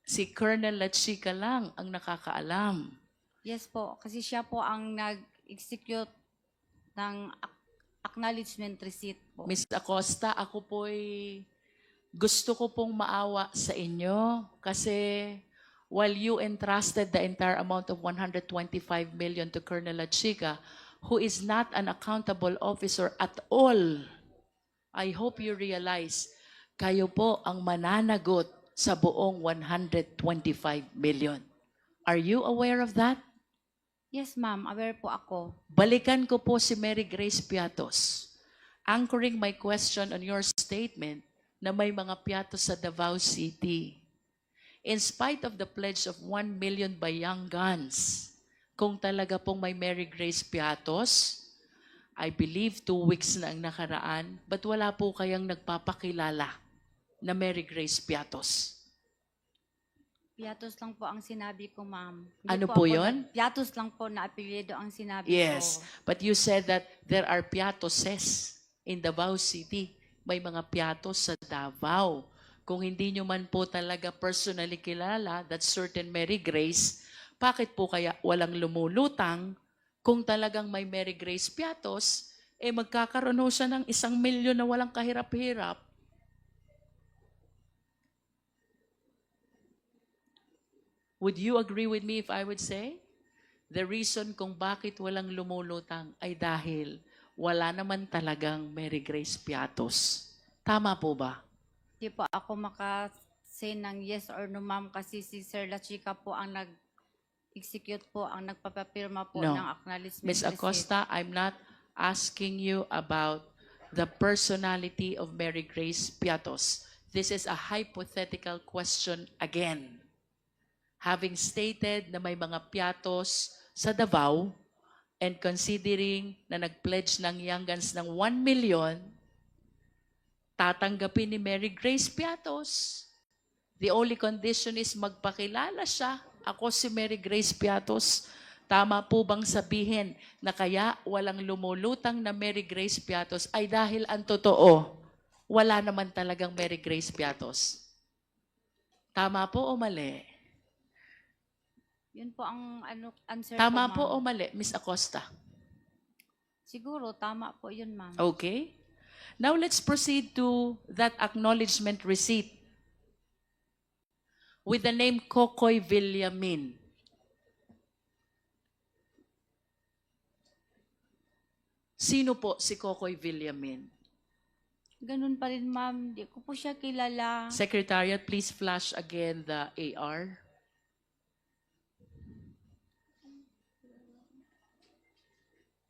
Si Colonel La Chica lang ang nakakaalam. Yes po, kasi siya po ang nag-execute ng acknowledgement receipt po. Ms. Acosta, ako po'y gusto ko pong maawa sa inyo kasi while you entrusted the entire amount of 125 million to Colonel La Chica, who is not an accountable officer at all, I hope you realize, kayo po ang mananagot sa buong 125 million. Are you aware of that? Yes, ma'am. Aware po ako. Balikan ko po si Mary Grace Piatos. Anchoring my question on your statement na may mga Piatos sa Davao City. In spite of the pledge of 1 million by Young Guns, kung talaga pong may Mary Grace Piatos, I believe 2 weeks na ang nakaraan, but wala po kayang nagpapakilala na Mary Grace Piatos. Piatos lang po ang sinabi ko, ma'am. Hindi Ano po ako yun? Piatos lang po na apelyido ang sinabi Yes, ko. but you said that there are Piatoses in Davao City. May mga Piatos sa Davao. Kung hindi nyo man po talaga personally kilala that certain Mary Grace, bakit po kaya walang lumulutang kung talagang may Mary Grace Piatos, magkakaroon ho siya ng 1 milyon na walang kahirap-hirap? Would you agree with me if I would say, the reason kung bakit walang lumulutang ay dahil wala naman talagang Mary Grace Piatos. Tama po ba? Hindi po ako maka-say ng yes or no, ma'am, kasi si Sir La Chica po ang nag-execute po, ang nagpapapirma po No. ng acknowledgement Ms. receipt. Acosta, I'm not asking you about the personality of Mary Grace Piatos. This is a hypothetical question again. Having stated na may mga Piatos sa Davao and considering na nag-pledge ng Young Guns ng 1 million, tatanggapin ni Mary Grace Piatos. The only condition is magpakilala siya. Ako si Mary Grace Piatos. Tama po bang sabihin na kaya walang lumulutang na Mary Grace Piatos ay dahil ang totoo, wala naman talagang Mary Grace Piatos? Tama po o mali? Yun po ang answer Tama ko, po o ma'am. mali, Miss Acosta? Siguro, tama po yun, ma'am. Okay. Now let's proceed to that acknowledgement receipt with the name Kokoy Villamin. Sino po si Kokoy Villamin? Ganun pa rin, ma'am. Di ko po siya kilala. Secretariat, please flash again the AR.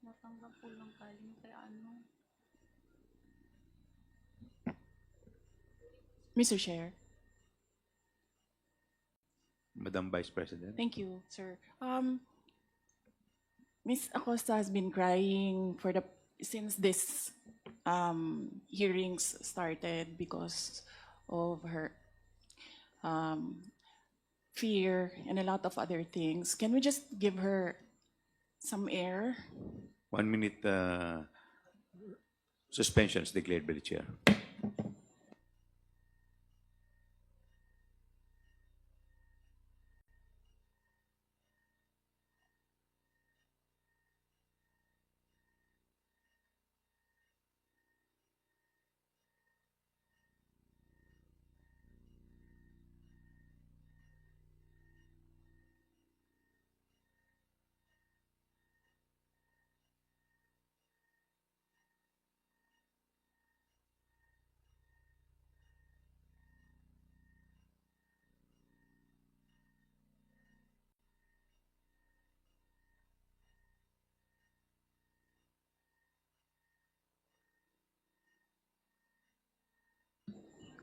Natanggap po lang galing kay ano. Mr. Chair. Madam Vice President. Thank you, sir. Ms. Acosta has been crying since this hearings started because of her fear and a lot of other things. Can we just give her some air? 1 minute suspension is declared by the chair.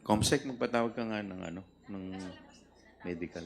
Comsec, magpatawag ka nga ng ng medical.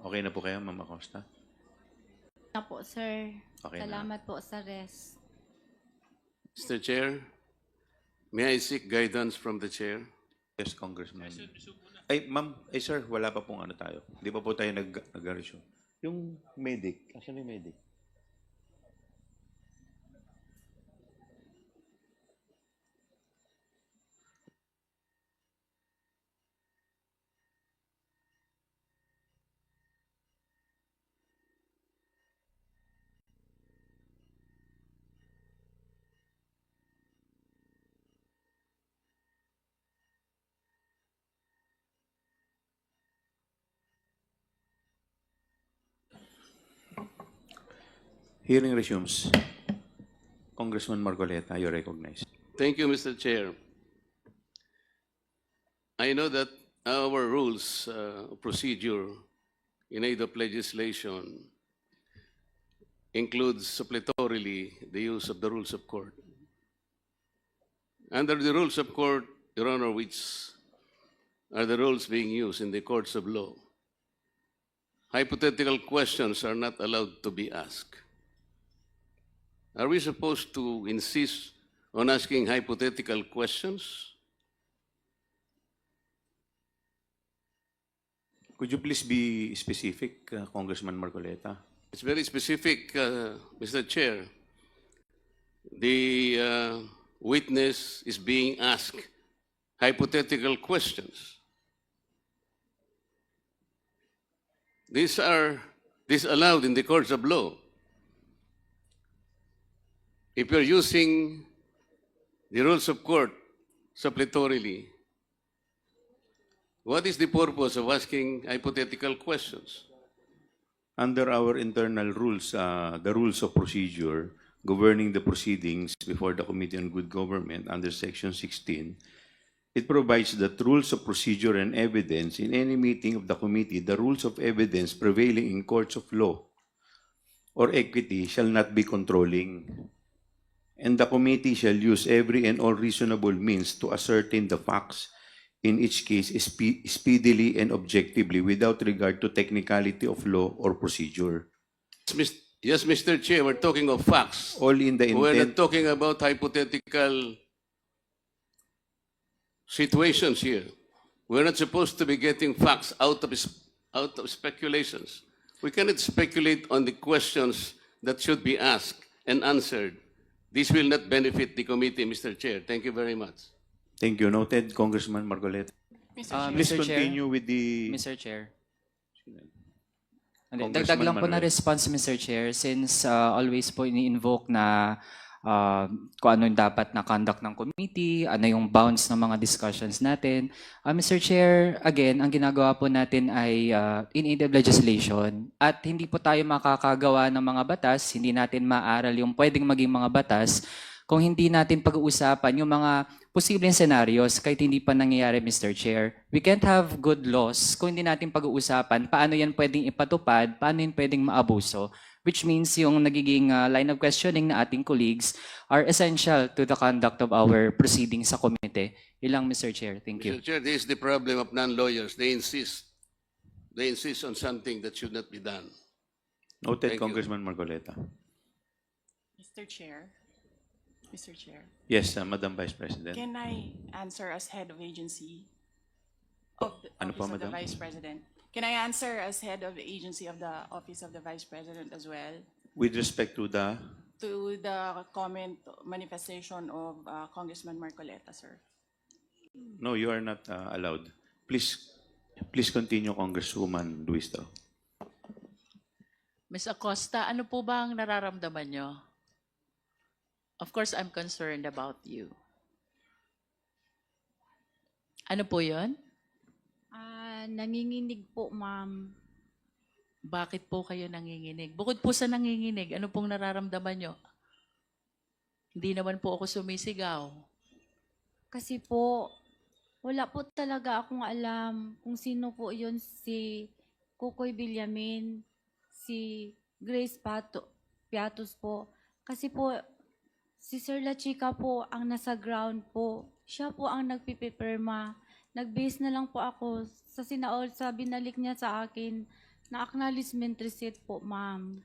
Okay na po kayo, Ma'am Acosta? Na po, sir. Okay na. Salamat po sa rest. Mr. Chair, may I seek guidance from the chair? Yes, Congressman. Ay, ma'am, sir, wala pa pong tayo. Hindi pa po tayo nag-resume. Yung medic, asan yung medic? Hearing resumes. Congressman Marcoleta, you're recognized. Thank you, Mr. Chair. I know that our rules of procedure in aid of legislation includes suppletorily the use of the rules of court. Under the rules of court, Your Honor, which are the rules being used in the courts of law, hypothetical questions are not allowed to be asked. Are we supposed to insist on asking hypothetical questions? Could you please be specific, Congressman Marcoleta? It's very specific, Mr. Chair. The witness is being asked hypothetical questions. These are disallowed in the courts of law. If you're using the rules of court suppletorily, what is the purpose of asking hypothetical questions? Under our internal rules, the rules of procedure governing the proceedings before the Committee on Good Government under Section 16, it provides that rules of procedure and evidence in any meeting of the committee, the rules of evidence prevailing in courts of law or equity shall not be controlling, and the committee shall use every and all reasonable means to ascertain the facts in each case speedily and objectively without regard to technicality of law or procedure. Yes, Mr. Chair, we're talking of facts. All in the We're intent. not talking about hypothetical situations here. We're not supposed to be getting facts out of speculations. We cannot speculate on the questions that should be asked and answered. This will not benefit the committee, Mr. Chair. Thank you very much. Thank you. Noted, Congressman Marcoleta. Mr. Chair. Please Mr. continue with the... Mr. Chair. Congressman Dagdag lang po na Manuel. response, Mr. Chair, since always po ini-invoke na kung ano yung dapat na conduct ng committee, ano yung bounds ng mga discussions natin. Mr. Chair, again, ang ginagawa po natin ay in aid of legislation at hindi po tayo makakagawa ng mga batas, hindi natin maaral yung pwedeng maging mga batas kung hindi natin pag-uusapan yung mga posibleng scenarios kahit hindi pa nangyayari, Mr. Chair. We can't have good laws kung hindi natin pag-uusapan paano yan pwedeng ipatupad, paano yan pwedeng maabuso, which means yung nagiging line of questioning na ating colleagues are essential to the conduct of our proceedings sa komite. Ilang, Mr. Chair. Thank you. Mr. Chair, this is the problem of non-lawyers. They insist on something that should not be done. Noted, Thank you. Congressman Marcoleta. Mr. Chair. Mr. Chair. Yes, Madam Vice President. Can I answer as head of agency of the Ano po, Office of the Madam? Vice President? Can I answer as head of the agency of the Office of the Vice President as well? With respect to the... To the comment manifestation of Congressman Marcoleta, sir. No, you are not allowed. Please continue, Congresswoman Luisto. Ms. Acosta, ano po ba ang nararamdaman nyo? Of course, I'm concerned about you. Ano po yun? Nanginginig po, ma'am. Bakit po kayo nanginginig? Bukod po sa nanginginig, ano pong nararamdaman nyo? Hindi naman po ako sumisigaw. Kasi po, wala po talaga akong alam kung sino po yun, si Kukoy Villamin, si Grace Piatos po. Kasi po, si Sir La Chica po ang nasa ground po. Siya po ang nagpipipirma. Nag-base na lang po ako sa binalik niya sa akin na acknowledgement receipt po, ma'am.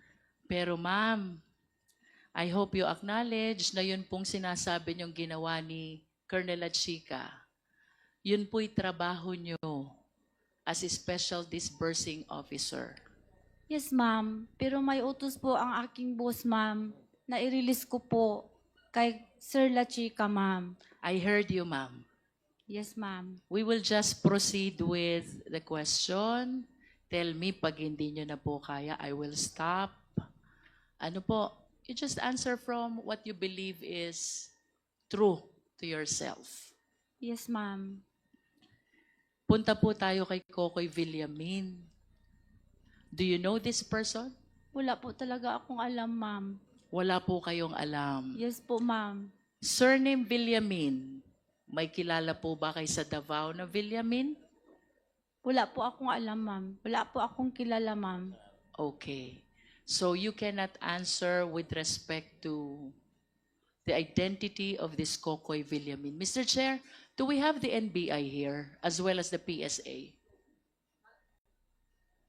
Pero ma'am, I hope you acknowledge na yun pong sinasabi niyong ginawa ni Colonel La Chica. Yun po'y trabaho niyo as a special disbursing officer. Yes, ma'am. Pero may utos po ang aking boss, ma'am, na i-release ko po kay Sir La Chica, ma'am. I heard you, ma'am. Yes, ma'am. We will just proceed with the question. Tell me pag hindi nyo na po kaya, I will stop. Ano po? You just answer from what you believe is true to yourself. Yes, ma'am. Punta po tayo kay Kokoy Villamin. Do you know this person? Wala po talaga akong alam, ma'am. Wala po kayong alam. Yes po, ma'am. Surname Villamin. May kilala po ba kay sa Davao na Villamin? Wala po akong alam, ma'am. Wala po akong kilala, ma'am. Okay. So you cannot answer with respect to the identity of this Kokoy Villamin. Mr. Chair, do we have the NBI here as well as the PSA?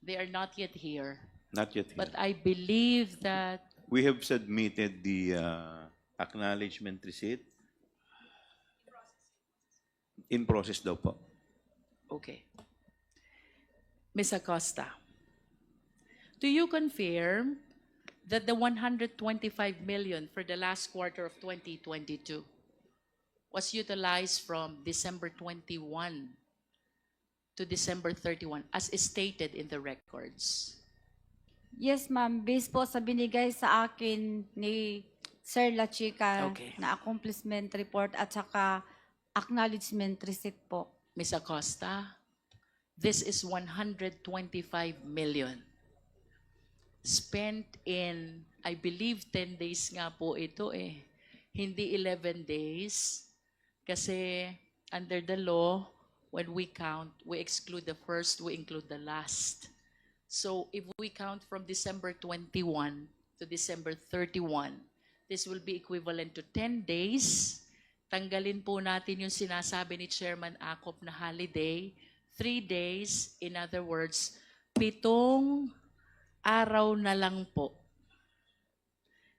They are not yet here. Not yet here. But I believe that We have submitted the acknowledgement receipt. In process daw po. okay. Ms. Acosta, do you confirm that the 125 million for the last quarter of 2022 was utilized from December 21 to December 31 as stated in the records? Yes, ma'am. Based po sa binigay sa akin ni Sir La Chica Okay. na accomplishment report at saka acknowledgement receipt po. Ms. Acosta, this is 125 million spent in, I believe 10 days nga po ito eh. Hindi 11 days. Kasi under the law, when we count, we exclude the first, we include the last. So if we count from December 21 to December 31, this will be equivalent to 10 days. Tanggalin po natin yung sinasabi ni Chairman Acop na holiday, 3 days, in other words, 7 araw na lang po.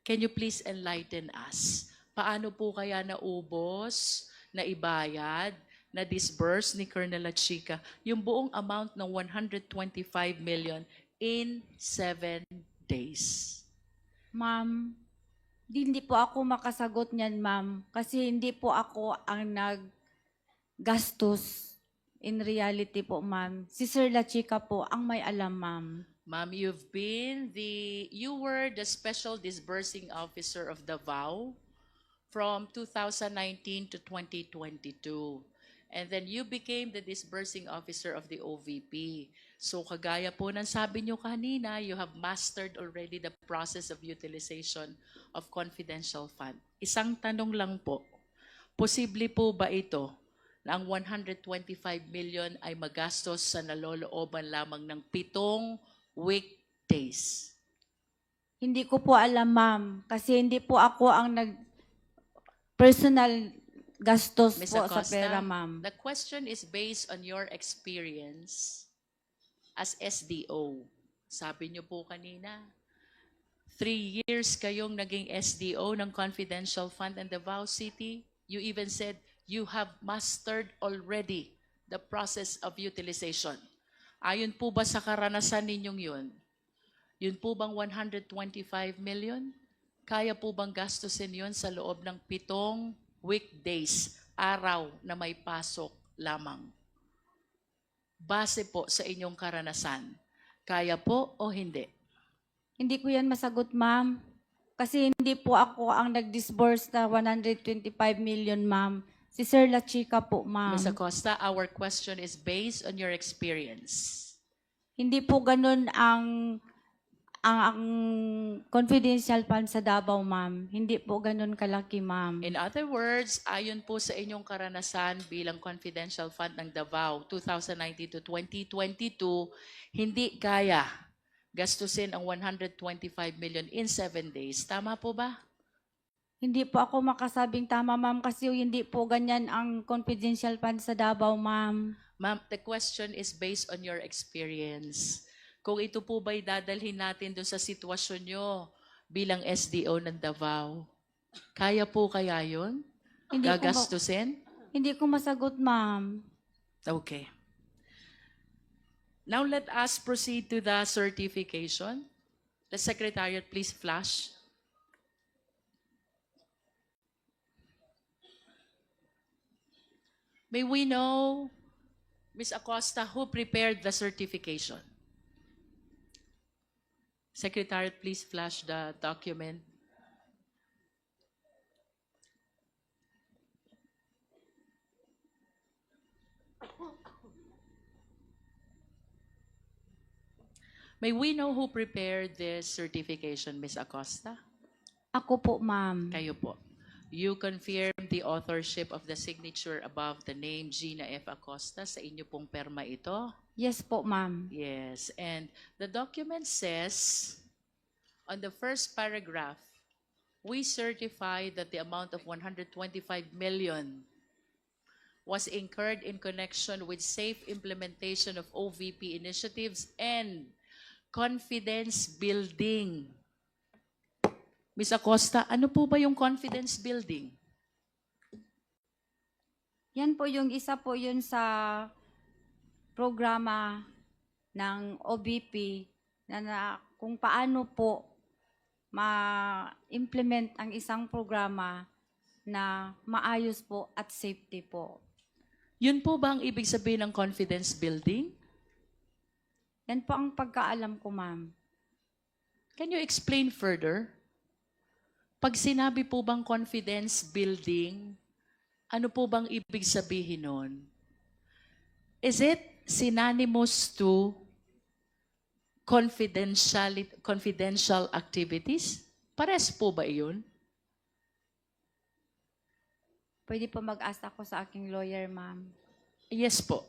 Can you please enlighten us? Paano po kaya naubos, naibayad, na-disburse ni Colonel La Chica yung buong amount ng 125 million in 7 days? Ma'am, hindi po ako makasagot niyan, ma'am. Kasi hindi po ako ang naggastos in reality po, ma'am. Si Sir La Chica po ang may alam, ma'am. Ma'am, you were the special disbursing officer of Davao from 2019 to 2022. And then you became the disbursing officer of the OVP. So kagaya po ng sabi nyo kanina, you have mastered already the process of utilization of confidential fund. Isang tanong lang po, posible po ba ito na ang 125 million ay magastos sa nalolooban lamang ng 7 weekdays? Hindi ko po alam, ma'am. Kasi hindi po ako ang personal gastos Ms. po sa Acosta, pera, ma'am. the question is based on your experience as SDO. Sabi niyo po kanina, 3 years kayong naging SDO ng Confidential Fund in Davao City. You even said you have mastered already the process of utilization. Ayon po ba sa karanasan ninyong yun? Yun po bang 125 million? Kaya po bang gastusin yun sa loob ng 7 weekdays, araw na may pasok lamang? Base po sa inyong karanasan, kaya po o hindi? Hindi ko yan masagot, ma'am. Kasi hindi po ako ang nag-disburse na 125 million, ma'am. Si Sir La Chica po, ma'am. Ms. Acosta, our question is based on your experience. Hindi po ganun ang confidential fund sa Davao, ma'am. Hindi po ganun kalaki, ma'am. In other words, ayon po sa inyong karanasan bilang confidential fund ng Davao 2019 to 2022, hindi kaya gastusin ang 125 million in 7 days. Tama po ba? Hindi po ako makasabing tama, ma'am, kasi hindi po ganyan ang confidential fund sa Davao, ma'am. Ma'am, the question is based on your experience. Kung ito po ba'y dadalhin natin doon sa sitwasyon nyo bilang SDO ng Davao, kaya po kaya yun? Hindi ko Gagastusin? Hindi ko masagot, ma'am. Okay. Now let us proceed to the certification. The Secretariat, please flash. May we know, Ms. Acosta, who prepared the certification? Secretariat, please flash the document. May we know who prepared this certification, Ms. Acosta? Ako po, ma'am. Kayo po. You confirm the authorship of the signature above the name Gina F. Acosta sa inyo pong perma ito? Yes po, ma'am. Yes. And the document says, on the first paragraph, we certify that the amount of 125 million was incurred in connection with safe implementation of OVP initiatives and confidence building. Ms. Acosta, ano po ba yung confidence building? Yan po yung isa po yun sa programa ng OBP na kung paano po ma-implement ang isang programa na maayos po at safety po. Yun po ba ang ibig sabihin ng confidence building? Yan po ang pagkaalam ko, ma'am. Can you explain further? Pag sinabi po bang confidence building, ano po bang ibig sabihin nun? Is it synonymous to confidential activities? Pares po ba iyon? Pwede po mag-ask ako sa aking lawyer, ma'am. Yes po.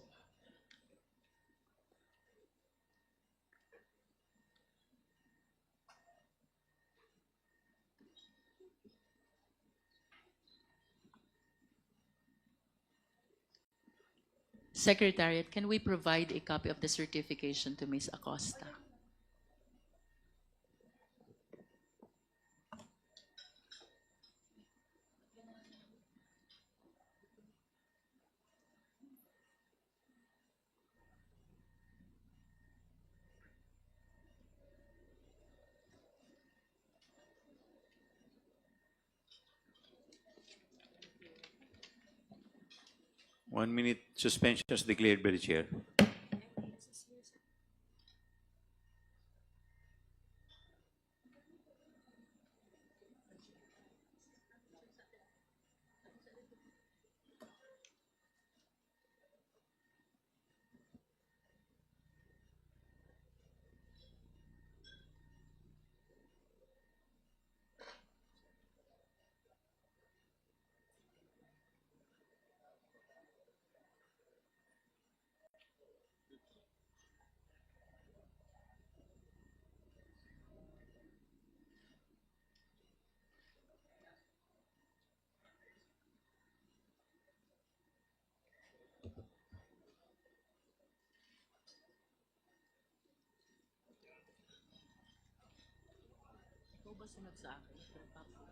Secretariat, can we provide a copy of the certification to Ms. Acosta? One minute suspension is declared by the chair. Ikaw ba sunod sa akin?